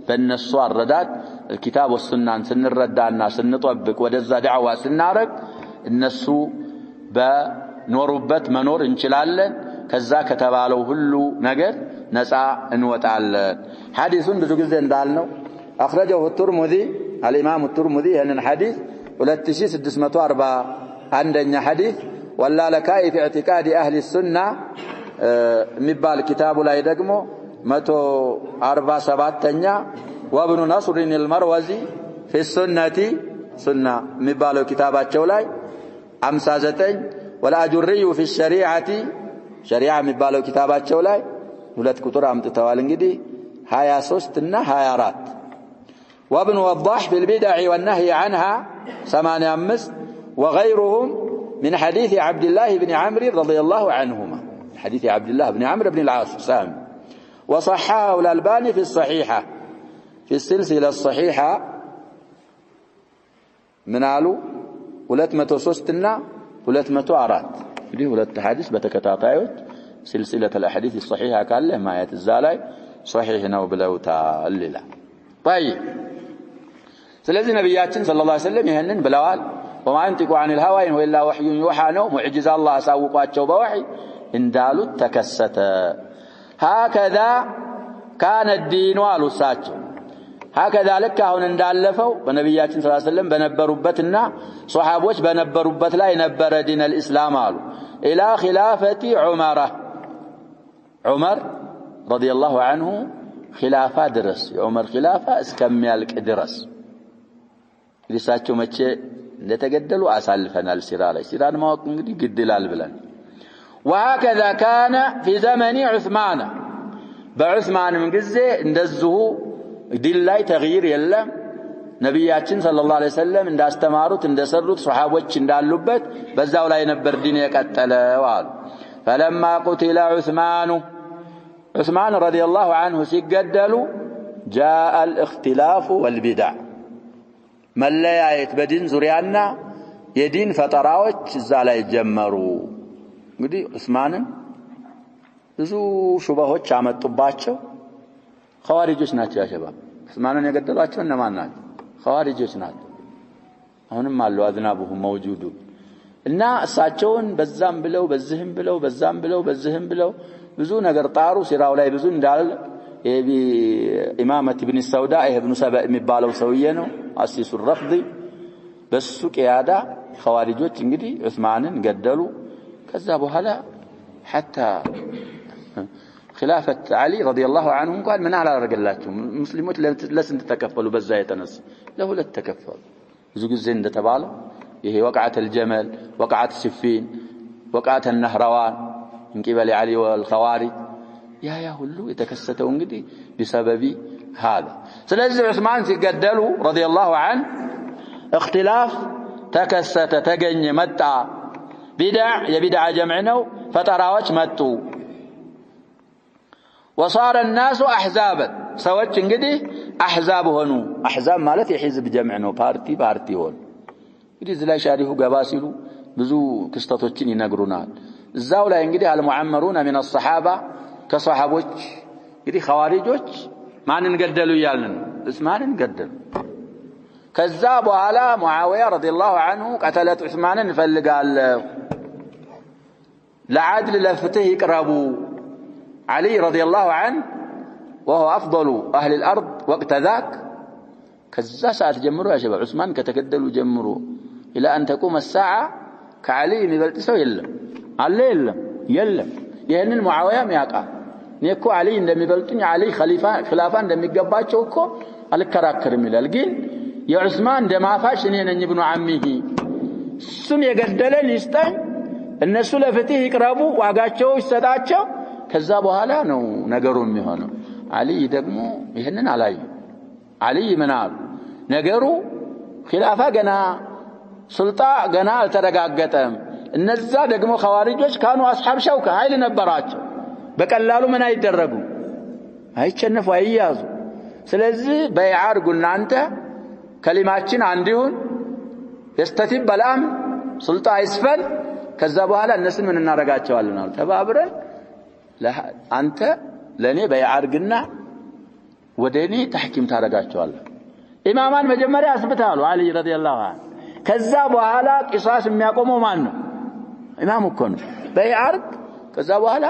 በእነሱ አረዳድ الكتاب والسنه ስንረዳና ስንጠብቅ ወደዛ ዳዕዋ ስናረግ እነሱ በኖሩበት መኖር እንችላለን ከዛ ከተባለው ሁሉ ነገር ነፃ እንወጣለን ሐዲሱን ብዙ ጊዜ እንዳልነው اخرجه الترمذي الامام الترمذي هذا الحديث 2641ኛ ሐዲስ ወላ ለካይ في اعتقاد اهل السنه የሚባል ኪታቡ ላይ ደግሞ 147ኛ وابن نصر المروزي في السنه سنه የሚባለው ኪታባቸው ላይ 59 ወላአጁሪ في الشريعه شريعه የሚባለው ኪታባቸው ላይ ሁለት ቁጥር አምጥተዋል እንግዲህ 23 እና 24 وابن وضاح في البدع والنهي عنها 85 وغيرهم من حديث عبد الله بن عمرو رضي الله عنهما حديث عبد الله بن عمرو بن العاص سام وصححه الألباني في الصحيحة في السلسلة الصحيحة من علو 203 እና 204 دي ሁለት ሐዲስ በተከታታዮች سلسلة الأحاديث الصحيحة ካለ ማየት እዛ ላይ صحيح ነው ብለውታል ይላል طيب ስለዚህ ነብያችን ሰለላሁ ዐለይሂ ወሰለም ይሄንን ብለዋል وما ينطق عن الهوى إن هو إلا وحي يوحى ነው ሙዕጂዛ አላህ አሳውቋቸው በወህይ እንዳሉት ተከሰተ هكذا كان الدين والوساቸው هكذا لك አሁን እንዳለፈው በነብያችን ሰለላሁ ዐለይሂ ወሰለም በነበሩበትና ሷሃቦች በነበሩበት ላይ ነበረ ዲን الاسلام አሉ الى خلافه عمر رضي الله عنه خلافه درس የዑመር خلافه እስከሚያልቅ ድረስ ሊሳቸው መቼ እንደተገደሉ አሳልፈናል ሲራን ማወቅ እንግዲህ ግድላል ብለን وهكذا كان في زمن عثمان بعثمان من ጊዜ እንደዚሁ ዲን ላይ ተግይር የለም ነብያችን ሰለላሁ ዐለይሂ ወሰለም እንዳስተማሩት እንደሰሩት ሱሐቦች እንዳሉበት በዛው ላይ ነበር ዲን የቀጠለው አሉ فلما قتل عثمان رضي الله عنه ሲገደሉ جاء الاختلاف والبدع መለያየት በዲን ዙሪያና የዲን ፈጠራዎች እዛ ላይ ጀመሩ እንግዲህ ዑስማንን ብዙ ሹባዎች አመጡባቸው ኸዋሪጆች ናቸው ያሸባብ ዑስማንን የገደሏቸው እነማን ናቸው ኸዋሪጆች ናቸው አሁንም አሉ አዝናቡሁም موجود እና እሳቸውን በዛም ብለው በዚህም ብለው በዛም ብለው በዚህም ብለው ብዙ ነገር ጣሩ ሲራው ላይ ብዙ እንዳለ ኢማመት ኢብኑ ሰውዳ ኢብኑ ሰባ የሚባለው ሰውዬ ነው አሲሱ الرفض በሱ ቂያዳ ኸዋሪጆች እንግዲህ ዑስማንን ገደሉ ከዛ በኋላ حتى خلافه علي رضي الله عنه قال من على رجلاቸው ሙስሊሞች ለስንት ተከፈሉ በዛ የተነሳ ለሁለት ተከፈሉ ብዙ ጊዜ እንደተባለው ይሄ وقعه الجمل وقعه سفين وقعه النهروان من قبل علي والخوارج يا ሁሉ የተከሰተው እንግዲህ بسبب هذا ስለዚህ ዑስማን ሲገደሉ رضي الله عنه اختلاف تكست تجن متى بدع يبدع جمعنا فتراوج متو وصار الناس أحزابا سوت انجدي أحزاب هنو أحزاب مالتي حزب جمعنا بارتي هون እንግዲህ እዚህ ላይ ሻሪሁ ገባ ሲሉ ብዙ ክስተቶችን ይነግሩናል እዛው ላይ እንግዲህ አልሙዓመሩን من الصحابه ከሷሃቦች እንግዲህ ኸዋሪጆች ማንን ገደሉ ይያልን ዑስማንን ገደሉ ከዛ በኋላ ሙአዊያ ረዲየላሁ ዐንሁ ቀተለት ዑስማንን ፈልጋለ ለዓድል ለፍትህ ይቅረቡ علي رضي الله عنه وهو أفضل أهل الأرض وقت ذاك كذا ساعة جمروا يا شباب عثمان كتكدلوا جمروا إلى أن تقوم الساعة كعلي مبلتسوا يلا يهن المعاوية ميقع نيكو علي عندما يبلتني علي خلافة عندما يقباتشو كو الكراكر ملال قيل يا عثمان دما فاش نين ابن عمه سم يقدلن يستان الناس لفتيه يقربوا واقاتشو يستداتشو ከዛ በኋላ ነው ነገሩ የሚሆነው አሊ ደግሞ ይሄንን አላዩ አሊ ምናል ነገሩ ኺላፋ ገና ሱልጣ ገና አልተረጋገጠም እነዛ ደግሞ ኸዋሪጆች ካኑ አስሐብ ሸውከ ኃይል ነበራቸው በቀላሉ ምን አይደረጉ አይቸነፉ አይያዙ ስለዚህ በይዓርጉና አንተ ከሊማችን አንዲሁን يستتب በላም ሱልጣ ይስፈል ከዛ በኋላ እነሱን ምን እናረጋቸዋለን ተባብረን አንተ ለኔ በይዓርግና ወደኔ ተሕኪም ታረጋቸዋለህ ኢማማን መጀመሪያ አስብታሉ አሊ ረዲየላሁ ዐንሁ ከዛ በኋላ ቂሳስ የሚያቆመው ማን ነው ኢማሙ እኮ ነው በይዓርግ ከዛ በኋላ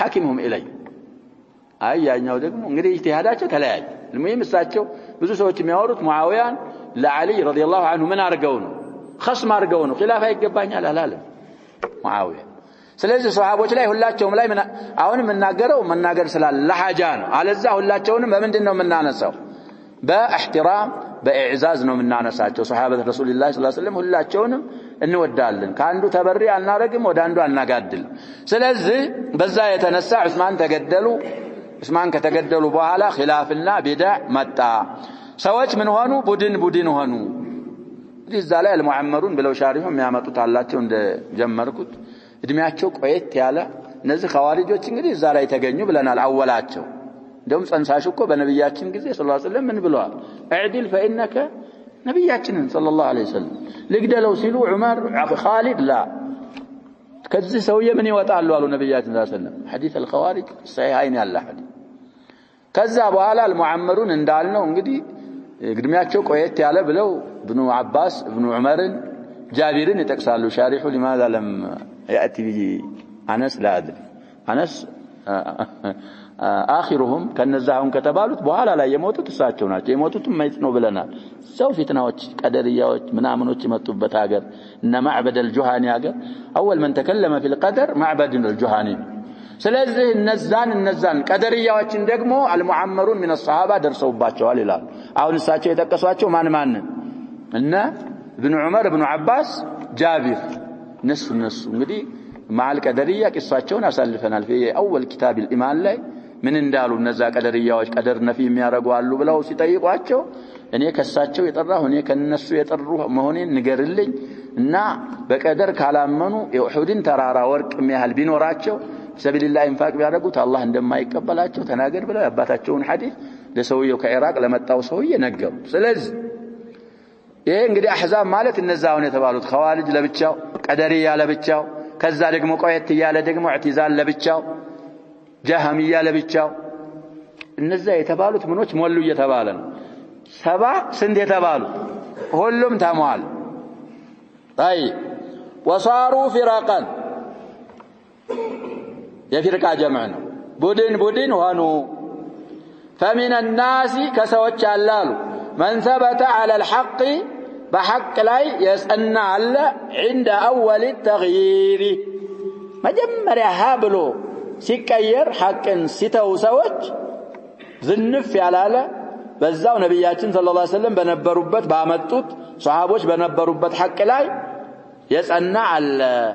ሐኪሙም ኢለይ ያኛው ደግሞ እንግዲህ ኢጅቲሃዳቸው ተለያየ ለምን እሳቸው ብዙ ሰዎች የሚያወሩት ሙአዊያን ለአሊ ረዲየላሁ ዐንሁ ምን አርገው ነው خصم አርገው ነው ኺላፋ ይገባኛል አላለም ሙአዊያ ስለዚህ ሷሃቦች ላይ ሁላቸውም ላይ አሁን መናገር ስላለ ለሐጃ ነው አለዛ ሁላቸውንም በምንድነው የምናነሳው በእህትራም በኢዕዛዝ ነው የምናነሳቸው ሷሃበት ረሱላህ ሰለላሁ ዐለይሂ ወሰለም ሁላቸውንም እንወዳለን ካንዱ ተበሪ አናረግም ወደ አንዱ አናጋድል ስለዚህ በዛ የተነሳ ዑስማን ተገደሉ ዑስማን ከተገደሉ በኋላ ኺላፍና ቢድዓ መጣ ሰዎች ምን ሆኑ ቡድን ሆኑ እዛ ላይ አልሙዓመሩን ብለው ሻሪሁ የሚያመጡት አላቸው እንደ ጀመርኩት እድሜያቸው ቆየት ያለ እነዚህ ኸዋሪጆች እንግዲህ እዛ ላይ ተገኙ ብለናል አወላቸው እንደውም ጸንሳሽ እኮ በነብያችን ጊዜ ሰለላሁ ዐለይሂ ወሰለም ምን ብለዋል اعدل فانك ነብያችን ሰለላሁ ዐለይሂ ወሰለም ልግደለው ሲሉ ዑመር ኻሊድ ላ ከዚህ ሰውዬ ምን ይወጣሉ አሉ ነብያችን ሰለላሁ ዐለይሂ ወሰለም ሐዲስ الخوارج ሰሂሃይን ያለ ሐዲስ ከዛ በኋላ አልሙዓመሩን እንዳልነው እንግዲህ እድሜያቸው ቆየት ያለ ብለው ኢብኑ አባስ ኢብኑ ዑመርን جابرين يتقسالوا شارحوا لماذا لم يأتي أنس لا أدري أنس آخرهم كنزاهم كتبالوت بوحالا لا يموتوا تساعدوا ناچه يموتوا ما يتنوا بلنا سو فتناوች قدرياوች ምናምኖች መጡበት ሀገር እና معبد الجهاني ሀገር أول من تكلم في القدر معبد الجهاني ስለዚህ እነዛን ቀደርያዎችን ደግሞ አልሙዓመሩን من الصحابه ደርሰውባቸዋል ይላል አሁን እሳቸው የጠቀሷቸው ማን እና ابن عمر ابن عباس جابر نسو እንግዲህ مع القدريه قصاቸውን አሳልፈናል في اول كتاب الايمان ላይ ምን እንዳሉ እነዛ ቀደርያዎች ቀደር ነፊ የሚያረጉ አሉ ብለው ሲጠይቋቸው እኔ ከሳቸው የጠራሁ እኔ ከነሱ የጠሩ መሆኔን ንገርልኝ እና በቀደር ካላመኑ የኡሁድን ተራራ ወርቅ የሚያህል ቢኖራቸው ሰቢልላህ ኢንፋቅ ቢያደርጉት አላህ እንደማይቀበላቸው ተናገር ብለው ያባታቸውን ሐዲስ ለሰውየው ከኢራቅ ለመጣው ሰውዬ ነገሩ ስለዚህ ይሄ እንግዲህ አህዛብ ማለት እነዛውን የተባሉት ኸዋሪጅ ለብቻው ቀደርያ ለብቻው ከዛ ደግሞ ቆየት ያለ ደግሞ ኢዕቲዛል ለብቻው ጀሃሚያ ለብቻው እነዛ የተባሉት ምኖች ሞሉ እየተባለ ነው ሰባ ስንት የተባሉት ሁሉም ተሟል طيب وصاروا فرقا የፊርቃ ጀምዕ ነው ቡድን ሆኑ فمن الناس كسوچ አላሉ من ثبت على الحق بحق لا يسألنا على عند أول التغيير مجمّر هابلو سيكير حقا ستو سوج ذنف على بزاو نبياتين صلى الله عليه وسلم بنبروبت بامتوت صحابوش بنبروبت حق لا يسألنا على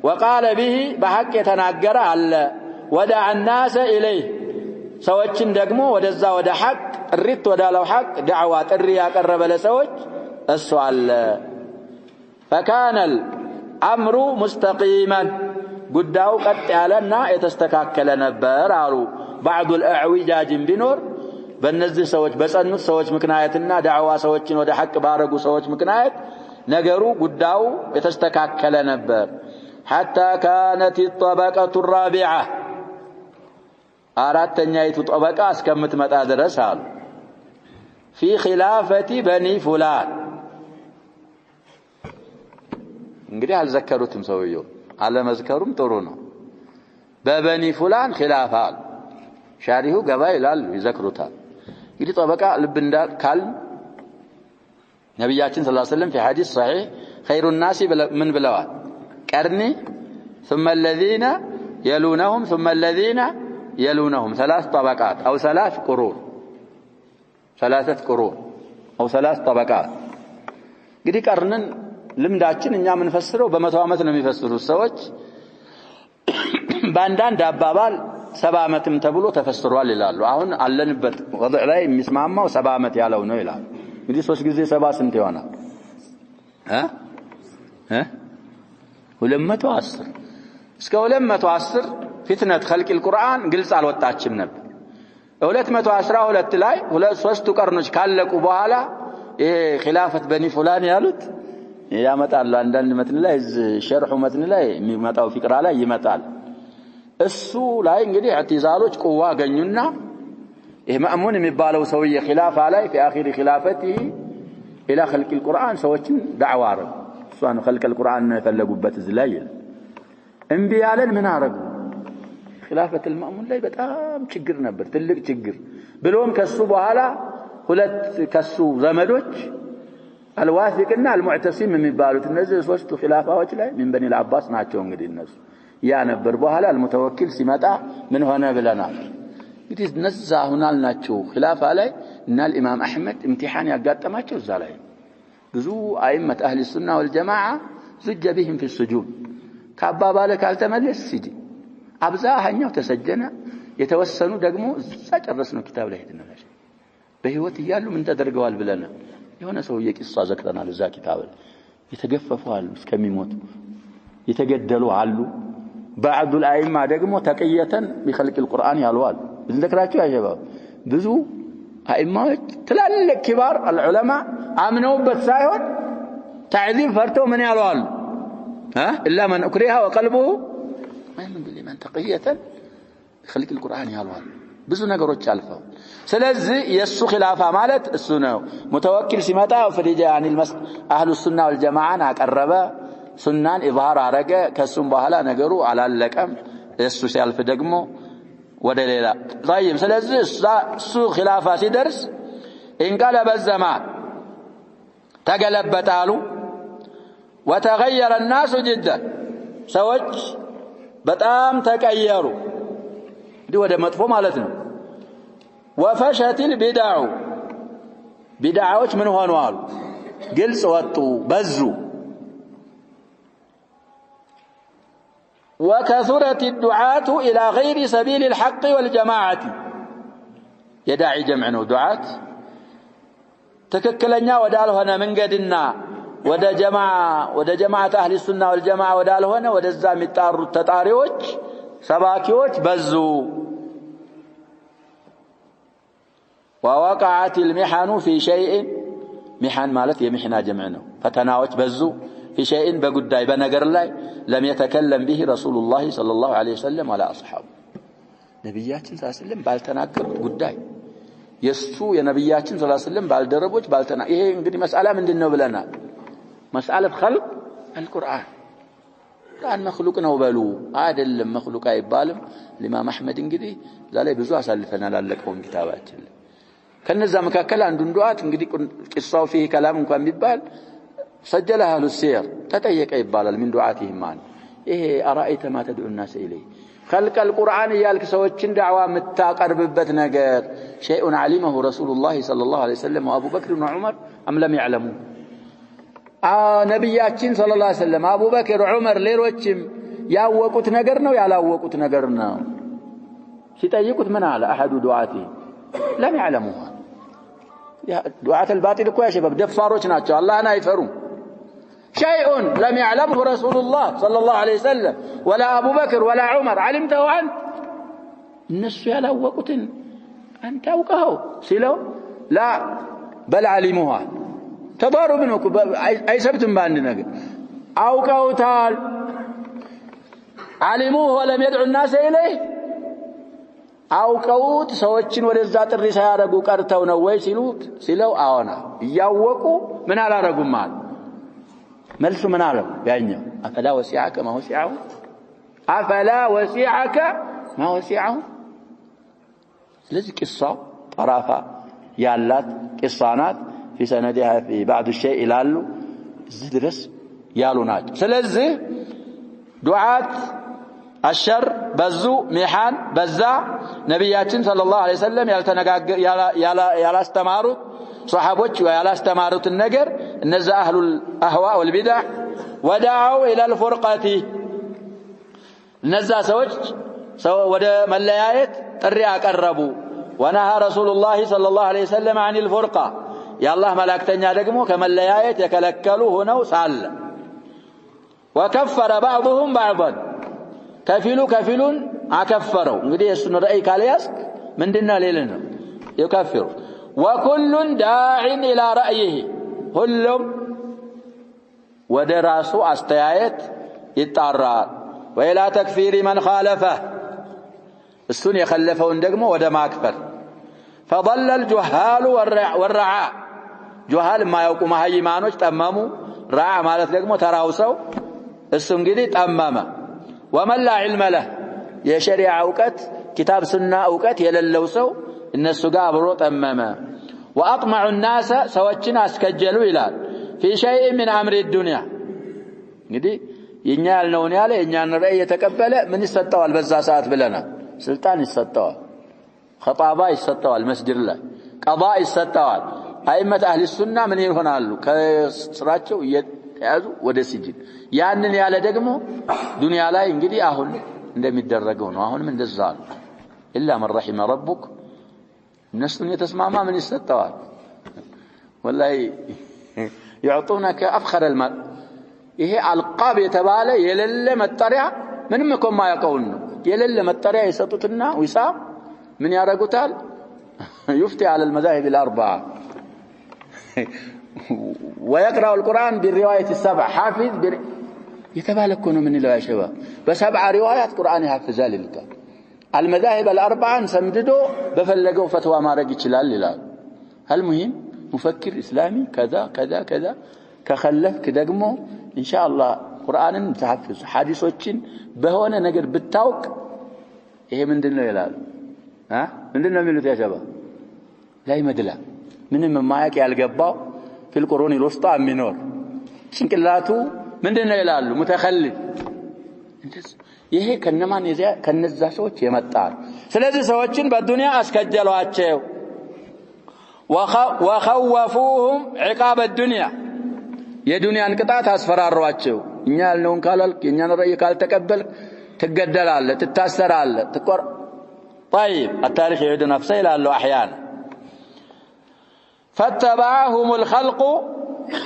وقال به بحق يتناقر على ودع الناس إليه سوچن ደግሞ ወደዛ ወደ ሐቅ ጥሪት ወዳለው ሐቅ ዳዕዋ ጥሪ ያቀረበ ለሰዎች السؤال فكان الأمر مستقيما قداو قد علنا يتستكاكل نبر عرو بعض الأعوجاج بنور بالنزل سوج بس أنو سوج مكنايتنا دعوة سوجين ودا حق بارقو سوج مكنايت نجرو قداو يتستكاكل نبر حتى كانت الطبقة الرابعة أردت أن يأتي طبقة أسكمت متأدرس في خلافة بني فلان እንግዲህ አልዘከሩትም ሰውየው አለመዝከሩም ጥሩ ነው በበኒ ፉላን ኺላፋ ሻሪሁ ገባ ይላል ይዘክሩታል እንግዲህ ጠበቃ ልብ እንዳል ካል ነብያችን ሰለላሁ ዐለይሂ ወሰለም في حديث صحيح خير الناس من ብለዋል قرني ثم الذين يلونهم ثم الذين يلونهم ثلاث طبقات او ثلاث قرون ثلاثه قرون او ثلاث طبقات እንግዲህ ቀርነን ልምዳችን እኛ ምንፈስረው በመቶ ዓመት ነው የሚፈስሩት ሰዎች ባንዳንድ አባባል 70 ዓመትም ተብሎ ተፈስሯል ይላሉ አሁን አለንበት ወضع ላይ የሚስማማው 70 ዓመት ያለው ነው ይላል እንግዲህ 3 ጊዜ 70 ስንት ይሆናል 210 እስከ 210 ፊትነት خلق القرآن ግልጽ አልወጣችም ነበር 212 ላይ 3 ቀርኖች ካለቁ በኋላ ይሄ ኺላፈት በኒ ፉላን ያሉት ያመጣል አንዳንድ መትን ላይ ሸርሑ መትን ላይ የሚመጣው ፍቅራ ላይ ይመጣል እሱ ላይ እንግዲህ اعتزالዎች ቁዋ አገኙና ይሄ ማእሙን የሚባለው ሰውዬ ኺላፋ ላይ في اخر خلافته الى خلق القرآن ሰዎችን ዳዕዋ አረጉ እሷን خلق القرآن ነው የፈለጉበት እዚህ ላይ እንቢ ያለን ምን አረጉ ኺላፈት المأمون ላይ በጣም ችግር ነበር ትልቅ ችግር ብሎም ከሱ በኋላ ሁለት ከሱ ዘመዶች الواثقنا المعتصم የሚባሉት እነዚህ ሶስቱ ኺላፋዎች ላይ ምን በኒ العباس ናቸው እንግዲህ እነሱ ያ ነበር በኋላ المتوكل ሲመጣ ምን ሆነ ብለናል እንግዲህ እነዛ ሆናል ናቸው ኺላፋ ላይ እና الامام احمد امتحان ያጋጠማቸው እዛ ላይ ብዙ አይመት اهل السنه والجماعه زج بهم في السجون ካባባለ ካልተመለስ ሲጂ አብዛኛው ተሰጀነ የተወሰኑ ደግሞ እዛ ጨረስነው ኪታብ ላይ ሄድና በህይወት ይያሉ ምን ተደርገዋል ብለና የሆነ ሰው የቂሷ ዘክረናል እዛ ኪታብ ላይ የተገፈፉ አሉ እስከሚሞቱ የተገደሉ አሉ بعض الائمه ደግሞ ተቀየተን بخلق القرآن ያሏል እንዘክራቸው ያጀባው ብዙ አይማዎች ትላልቅ kibar العلماء አምነውበት ሳይሆን تعذيب ፈርተው ምን ያሏል الا من اكره وقلبه من بالله تقية بخلق القرآن ያሏል ብዙ ነገሮች አልፈው ስለዚህ የሱ ኺላፋ ማለት እሱ ነው متوكل ሲመጣ ፍሪጃ يعني اهل السنه والجماعه አቀረበ ሱናን ኢዝሃር አረገ ከሱም በኋላ ነገሩ አላለቀም እሱ ሲያልፍ ደግሞ ወደ ሌላ طيب ስለዚህ እሱ ኺላፋ ሲደርስ انقلب الزمان ተገለበጣሉ وتغير الناس جدا ሰዎች በጣም ተቀየሩ دي ወደ መጥፎ ማለት ነው وفشت البدع بدعዎች ምን ሆኑ አሉ ግልጽ ወጡ በዙ وكثرت الدعاة إلى غير سبيل الحق والجماعة يدعي جمع دعاة تككلنا ودال هنا من قدنا ودا جماعة أهل السنة والجماعة ودال هنا ودا الزام التطاريوج سباكيوج بزوا ووقعت المحن في شيء محن مالت يمحنا جمعنا فتناوج بزوا في شيء بقداي بنجر لاي لم يتكلم به رسول الله صلى الله عليه وسلم ولا أصحابه نبياتنا صلى الله عليه وسلم بالتناكر قداي يسو يا نبياتنا صلى الله عليه وسلم بالدربوج بالتنا إيه إنقدي مسألة من ديننا بلنا مسألة خلق القرآن كان مخلوقنا وبلو عادل مخلوق يبالم الإمام أحمد إنقدي لا بزوا سالفنا لالكم كتابات كان نزام كلا عندن دعاة إنقدي قصة فيه كلام كان بيبال سجلها أهل السير تتيك يبال من دعاتهم معنا إيه أرأيت ما تدعو الناس إليه خلق القرآن يالك سوتشن دعوة متاقرب بتنجر شيء علمه رسول الله صلى الله عليه وسلم وأبو بكر وعمر أم لم يعلموا نبياتين صلى الله عليه وسلم أبو بكر وعمر ليروتشم يا وقت نجرنا ويا لا وقت نجرنا ستيقت من على أحد دعاته لم يعلموها دعاة الباطل እኮ ያ ሸባብ ደፋሮች ናቸው አላህን አይፈሩም شيء لم يعلمه رسول الله صلى الله عليه وسلم ولا أبو بكر ولا عمر علمته عنه الناس ያላወቁትን አንተ አውቀው ሲለው لا بل علموها ተባሩ ነው አይሰብትም ባንድ ነገር አውቀውታል علموه ولم يدعو الناس إليه አውቀውት ሰዎችን ወደዛ ጥሪ ሳያረጉ ቀርተው ነው ወይ ሲለው አዎና ያወቁ ምን አላረጉም ማለት መልሱ ምን አለው ያኛው አፈላ ወሲዓከ ما وسعه أفلا وسعك ما وسعه ስለዚህ ቂሳው ጠራፋ ያላት ቂሳናት في سندها في بعض الشيء ይላሉ እዚህ ድረስ ያሉ ናቸው ስለዚህ ዱዓት الشر بزو ميحان بزا نبياتين صلى الله عليه وسلم ያላስተማሩት صحابዎች ያላስተማሩት ነገር እነዛ اهل الاهواء والبدع ودعوا الى الفرقه እነዛ ሰዎች ወደ መለያየት ጥሪ አቀረቡ ونهى رسول الله صلى الله عليه وسلم عن الفرقه يا الله ملائكتኛ ደግሞ ከመለያየት የከለከሉ ሆነው ሳለ وكفر بعضهم بعضا كفيلون አከፈረው እንግዲህ እሱን ራእይ ካልያዝክ ምንድነው ሌላው يكفر وكل داع الى رايه ሁሉም ወደ ራሱ አስተያየት ይጣራል وإلى تكفير من خالفه እሱን የخለፈውን ደግሞ ወደ ማክፈር فضل الجهال والرعاء جهال ما ያውቁ ማህይማኖች ጠመሙ رعاء ማለት ደግሞ ተራውሰው እሱ እንግዲህ ጠመመ ومن لا علم له የሸሪዓ ዕውቀት كتاب سنة ዕውቀት የሌለው ሰው እነሱ ጋር አብሮ ጠመመ واطمع الناس ሰዎችን አስከጀሉ ይላል في شيء من امر الدنيا እንግዲህ የኛ ያልነውን ያለ የኛን ራእይ የተቀበለ ምን ይሰጣዋል በዛ ሰዓት ብለናል ስልጣን ይሰጣዋል خطابه ይሰጣዋል መስጂድ ላይ ቀضاء ይሰጣዋል አይመት አህሊ ሱና ምን ይሆናሉ ከስራቸው ያዙ ወደ ሲጅን ያንን ያለ ደግሞ ዱንያ ላይ እንግዲህ አሁን እንደሚደረገው ነው አሁንም እንደዛ ነው الا من رحم ربك እነሱን የተስማማ ምን ይሰጣዋል والله يعطونك افخر المال ይሄ አልቃብ የተባለ የሌለ መጠሪያ ምንም እኮ ማያውቀውን ነው የሌለ መጠሪያ ይሰጡትና ወይሳም ምን ያረጉታል يفتي على المذاهب الاربعه ويقرأ القرآن بالرواية السبع حافظ يتبالك من له يا شباب بسبع روايات قرآن يحفظها لك المذاهب الاربعه سمددوا بفلقوا فتوى ما رجع يችላል ይላል المهم مفكر اسلامي كذا كذا كذا ከخلفك ደግሞ ان شاء الله ቁርአንን ተሐፍዝ ሐዲሶችን በሆነ ነገር ብታውቅ ይሄ ምንድነው ይላል ምንድነው የሚሉት ያ ሸባ ላይ መድላ ምንም ማያቅ ያልገባው في القرون الوسطى የሚኖር ጭንቅላቱ ምንድነው ይላሉ متخلف ይሄ ከነማን የዚያ ከነዛ ሰዎች የመጣ ስለዚህ ሰዎችን በዱንያ አስከጀሏቸው وخوفوهم عقاب الدنيا የዱንያን ቅጣት አስፈራሯቸው እኛ ያልነውን ካላልክ የኛን ራእይ ካልተቀበልክ ትገደላለህ ትታሰራለህ ትቆር طيب التاريخ يعيد نفسه الى الله احيانا فتبعهم الخلق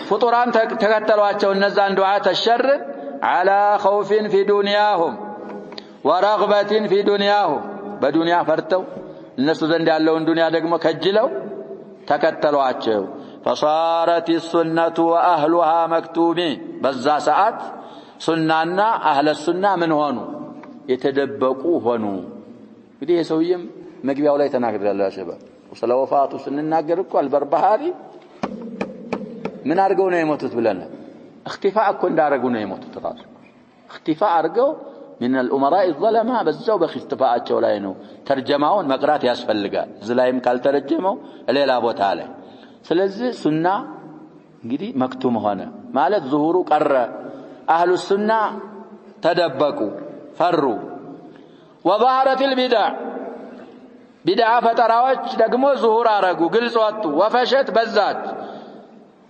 فطران تكتلواቸው እነዛን ዱዓት الشر على خوف في دنياهم ورغبة في دنياهم በዱንያ ፈርተው እነሱ ዘንድ ያለውን ዱንያ ደግሞ ከጅለው ተከተሏቸው فصارت السنة وأهلها مكتومين በዛ ሰዓት ሱናና አህለ ሱና ምን ሆኑ የተደበቁ ሆኑ እንግዲህ የሰውየም መግቢያው ላይ ተናግረዋል ያሸባብ ስለ ወፋቱ ስንናገር እኮ አልበርባሃሪ ምን አርገው ነው የሞቱት ብለናል اختفاء እኮ እንዳረጉ ነው የሞቱት ራሱ اختفاء አርገው من الامراء الظلماء በዛው በختفاءቸው ላይ ነው ተርጀማውን መቅራት ያስፈልጋል ዝላይም ካልተረጀመው ሌላ ቦታ ላይ ስለዚህ ሱና እንግዲህ መክቱም ሆነ ማለት ዙሁሩ ቀረ አህሉ ሱና ተደበቁ ፈሩ وظهرت البدع بدع ፈጠራዎች ደግሞ ዙሁር አረጉ ግልጽ ወጡ ወፈሸት በዛት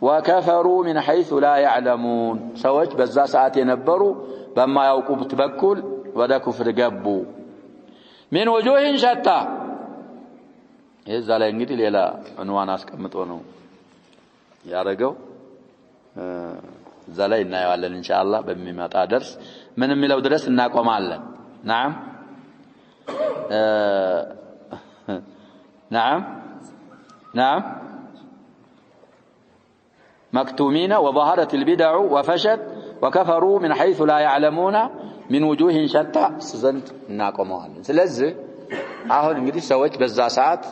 وكفروا من حيث لا يعلمون ሰዎች በዛ ሰዓት የነበሩ በማያውቁት በኩል ወደ ኩፍር ገቡ من وجوه شتى እዛ ላይ እንግዲህ ሌላ عنوان አስቀምጦ ነው ያረጋው እዛ ላይ እናየዋለን ኢንሻአላህ በሚመጣ درس ምን የሚለው ድረስ እናቆማለን نعم نعم نعم مكتومين وظهرت البدع وفشت وكفروا من حيث لا يعلمون من وجوه شتى سزنت እናቆመዋለን ስለዚህ አሁን እንግዲህ ሰዎች በዛ ሰዓት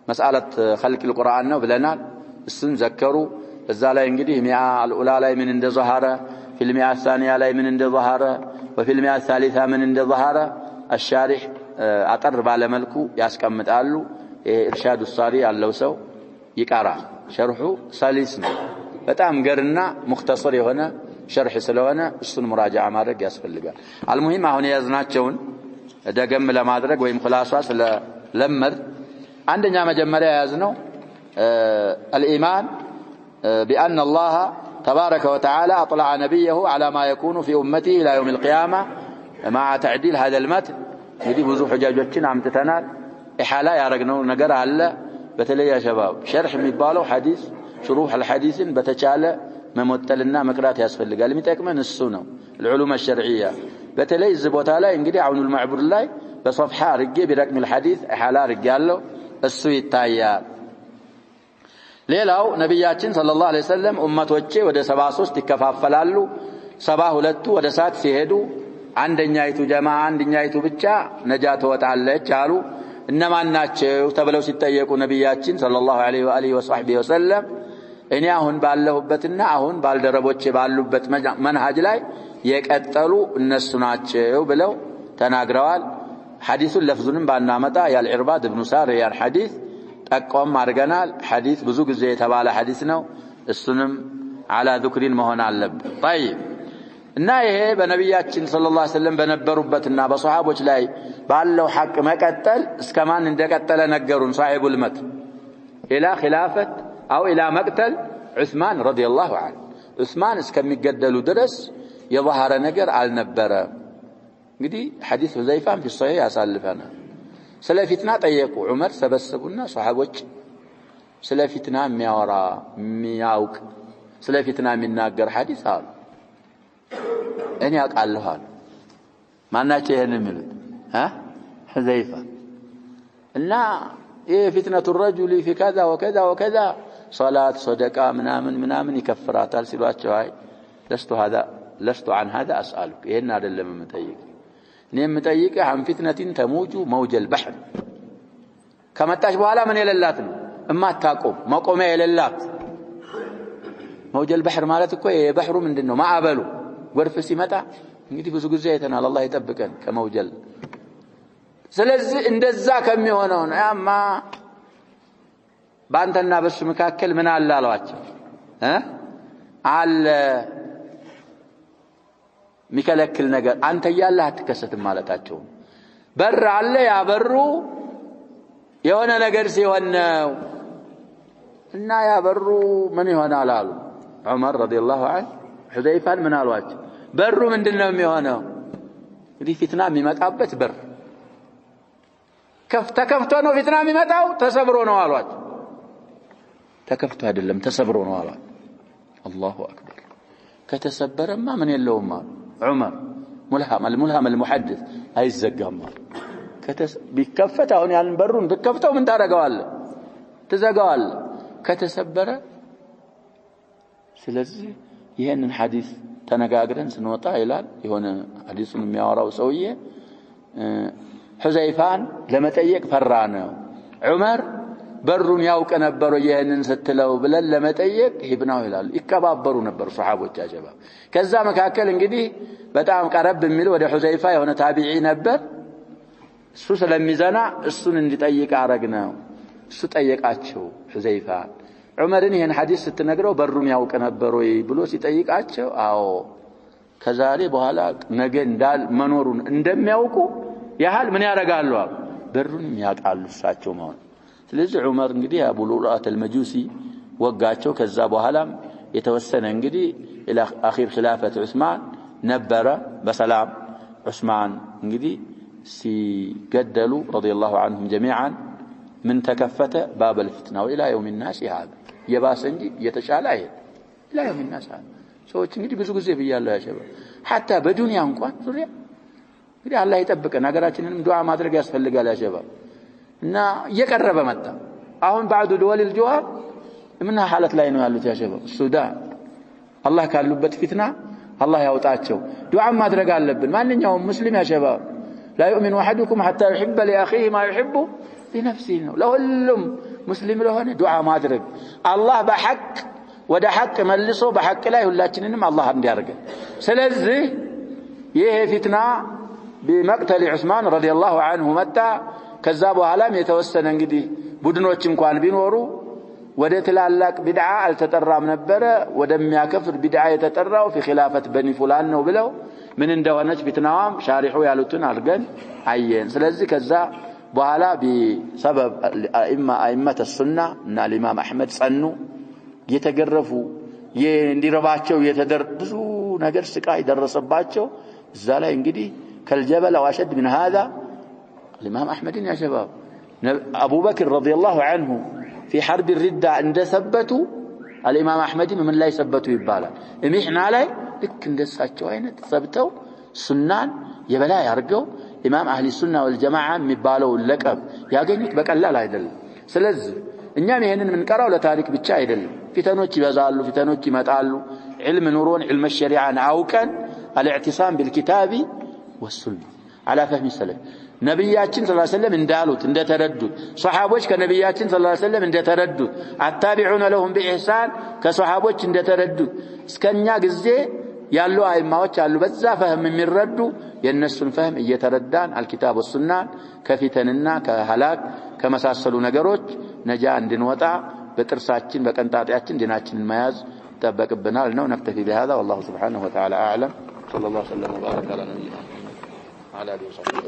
مسألة خلق القرآن ነው ብለናል እሱን ዘከሩ እዛ ላይ እንግዲህ ሚአ አልኡላ ላይ ምን እንደ ظهره في المئة الثانية ላይ ምን እንደ ظهره وفي المئة الثالثة ምን እንደ ظهره الشارح አጠር ባለ መልኩ ያስቀምጣሉ ኢርሻዱ ሳሪ ያለው ሰው ይቀራል ሸርሑ ሰሊስ ነው በጣም ገርና ሙክተሰር የሆነ ሸርሕ ስለሆነ እሱን ሙራጃዓ ማድረግ ያስፈልጋል አልሙሂም አሁን ያዝናቸውን ደገም ለማድረግ ወይም خلاص ስለለመድ አንደኛ መጀመሪያ ያዝነው الإيمان بأن الله تبارك وتعالى أطلع نبيه على ما يكون في أمته إلى يوم القيامة مع تعديل هذا المتن يدي ብዙ ሑጃጆችን አምጥተናል ኢሓላ ያረግነው ነገር አለ በተለይ ያ ሸባብ ሸርሕ የሚባለው ሐዲስ شروح الحديث በተቻለ መሞጠልና መቅራት ያስፈልጋል የሚጠቅመን እሱ ነው العلوم الشرعية በተለይ እዚህ ቦታ ላይ እንግዲህ አሁን المعبر ላይ በصفحة አርጌ برقم الحديث ኢሓላ አርጌያለሁ እሱ ይታያል ሌላው ነብያችን ሰለላሁ ዐለይሂ ወሰለም ኡመቶቼ ወደ 73 ይከፋፈላሉ 72ቱ ወደ ሳት ሲሄዱ አንደኛይቱ ጀማዓ አንደኛይቱ ብቻ ነጃ ተወጣለች አሉ እነማን ናቸው ተብለው ሲጠየቁ ነብያችን ሰለላሁ ዐለይሂ ወአሊሂ ወሰለም እኔ አሁን ባለሁበትና አሁን ባልደረቦቼ ባሉበት መንሃጅ ላይ የቀጠሉ እነሱ ናቸው ብለው ተናግረዋል ሐዲሱን ለፍዙንም ባናመጣ ያልኢርባድ ኢብኑ ሳሪያ ሐዲስ ጠቆም አድርገናል ሐዲስ ብዙ ጊዜ የተባለ ሐዲስ ነው እሱንም على ذكرين መሆን አለበት طيب እና ይሄ በነብያችን ሰለላሁ ዐለይሂ ወሰለም በነበሩበትና በሷሃቦች ላይ ባለው ሐቅ መቀጠል እስከማን እንደቀጠለ ነገሩን ሷሂቡል መት ኢላ ኺላፈት አው ኢላ መቅተል ዑስማን ረዲየላሁ ዐንሁ ዑስማን እስከሚገደሉ ድረስ የظهረ ነገር አልነበረ እንግዲህ ሐዲስ ሁዘይፋን في الصحيح ያሳልፈና ስለ ፊትና ጠየቁ ዑመር ሰበሰቡና ሷሃቦች ስለ ፊትና የሚያወራ የሚያውቅ ስለ ፊትና የሚናገር ሐዲስ አሉ እኔ አውቃለሁ አሉ ማናቸው ይሄን የሚሉት ሁዘይፋ እና የፊትነቱ الرجل في كذا وكذا وكذا صلاه صدقه ምናምን ይከፍራታል ሲሏቸው አይ لست عن هذا اسالك ይሄን አይደለም የምጠይቅ እኔ የምጠይቅህ عن فتنه تموج موج البحر ከመጣች በኋላ ምን የሌላት ነው እማታቆም መቆሚያ የሌላት موج البحر ማለት እኮ የባህሩ ምንድነው ማዕበሉ ጎርፍ ሲመጣ እንግዲህ ብዙ ጊዜ አይተናል አላህ ይጠብቀን ከመውጀል ስለዚህ እንደዛ ከሚሆነው ያማ ባንተና በሱ መካከል ምን አለ አሏቸው አለ ሚከለክል ነገር አንተ ያለህ አትከሰትም ማለታቸው በር አለ ያበሩ የሆነ ነገር ሲሆን ነው እና ያበሩ ምን ይሆናል አሉ ዑመር ረዲየላሁ ዐንሁ ሁዘይፋን ምን አሏቸው በሩ ምንድነው የሚሆነው እንግዲህ ፊትና የሚመጣበት በር ተከፍቶ ነው ፊትና የሚመጣው ተሰብሮ ነው አሏቸው ተከፍቶ አይደለም ተሰብሮ ነው አሏቸው አላሁ አክበር ከተሰበረማ ምን የለውም አሉ ዑመር ሙልሃም المحدث አይዘጋም ቢከፈት አሁን ያን በሩን ቢከፍተው ምን ታረጋዋለህ ትዘጋዋለህ ከተሰበረ ስለዚህ ይሄንን ሐዲስ ተነጋግረን ስንወጣ ይላል የሆነ ሐዲሱን የሚያወራው ሰውዬ ሁዘይፋን ለመጠየቅ ፈራ ነው ዑመር በሩን ያውቅ ነበር ይሄንን ስትለው ብለን ለመጠየቅ ሂብናው ይላል ይከባበሩ ነበር ሱሐቦች አጀባ ከዛ መካከል እንግዲህ በጣም ቀረብ የሚል ወደ ሁዘይፋ የሆነ ታቢዒ ነበር እሱ ስለሚዘና እሱን እንዲጠይቅ አረግነው እሱ ጠየቃቸው ሁዘይፋ ዑመርን ይሄን ሐዲስ ስትነግረው በሩን ያውቅ ነበር ወይ ብሎ ሲጠይቃቸው አዎ ከዛሬ በኋላ ነገ እንዳል መኖሩን እንደሚያውቁ ያህል ምን ያረጋሉ በሩን ያውቃሉ እሳቸው ማለት ስለዚህ ዑመር እንግዲህ አቡ ሉላአት አልመጁሲ ወጋቸው ከዛ በኋላም የተወሰነ እንግዲህ ኢላ አኺር ኺላፈት ዑስማን ነበረ በሰላም ዑስማን እንግዲህ ሲገደሉ ረዲየላሁ ዐንሁም ጀሚዓን من تكفت باب الفتنة وإلى يوم الناس هذا يباسنجي يتشال عيد إلى يوم الناس هذا ሰዎች እንግዲህ ብዙ ጊዜ ብያለሁ ያሸባ حتى በዱንያ እንኳን ዙሪያ እንግዲህ አላህ ይጠብቀን ሀገራችንንም ዱዓ ማድረግ ያስፈልጋል ያሸባ እና እየቀረበ መጣ አሁን بعد دول الجوار ምን ሐለት ላይ ነው ያሉት ያሸባ ሱዳን አላህ ካሉበት ፊትና አላህ ያውጣቸው ዱዓ ማድረግ አለብን ማንኛውም ሙስሊም ያሸባ لا يؤمن احدكم حتى يحب لاخيه ما يحب لنفسه ለሁሉም ሙስሊም ለሆነ ዱዓ ማድረግ አላህ በሐቅ ወደ ሐቅ መልሶ በሐቅ ላይ ሁላችንንም አላህ እንዲያርገን ስለዚህ ይሄ ፊትና بمقتل عثمان رضي الله عنه መጣ ከዛ በኋላም የተወሰነ እንግዲህ ቡድኖች እንኳን ቢኖሩ ወደ ትላላቅ ቢድዓ አልተጠራም ነበር ወደሚያከፍር ቢድዓ የተጠራው في خلافة بني فلان ነው ብለው ምን እንደሆነች ፊትናዋም ሻሪሑ ያሉትን አርገን አየን ስለዚህ ከዛ በኋላ بسبب ائمه السنه እና الامام احمد ጸኑ የተገረፉ እንዲረባቸው የተደረሱ ነገር ስቃይ ደረሰባቸው እዛ ላይ እንግዲህ ከልጀበል ወاشد من هذا الامام احمد يا شباب ابو بكر رضي الله عنه في حرب الردة عند ثبتوا الامام احمد من لا يثبتوا ይባላል እሚህና ላይ ልክ እንደሳቸው አይነት ثبتው ሱናን የበላይ አርገው ኢማም አህሊ ሱና ወልጀማዓ የሚባለው ለቀብ ያገኙት በቀላል አይደለም ስለዚህ እኛም ይሄንን ምንቀራው ለታሪክ ብቻ አይደለም ፊተኖች ይበዛሉ ፊተኖች ይመጣሉ علم نورون علم الشريعه አውቀን الاعتصام بالكتاب والسنه على فهم السلف ነብያችን ሰለላሁ ዐለይሂ ወሰለም እንዳሉት እንደተረዱት ሷሃቦች ከነብያችን ሰለላሁ ዐለይሂ ወሰለም እንደተረዱት አታቢዑነ ለሁም በኢህሳን ከሷሃቦች እንደተረዱት እስከኛ ጊዜ ያሉ አይማዎች አሉ በዛ ፈህም የሚረዱ የነሱን ፈህም እየተረዳን አልኪታብ ወሱና ከፊተንና ከሐላክ ከመሳሰሉ ነገሮች ነጃ እንድንወጣ በጥርሳችን በቀንጣጣያችን ዲናችንን መያዝ ተጠበቅብናል ነው نكتفي بهذا والله سبحانه وتعالى اعلم صلى الله وسلم وبارك على نبينا على اله وصحبه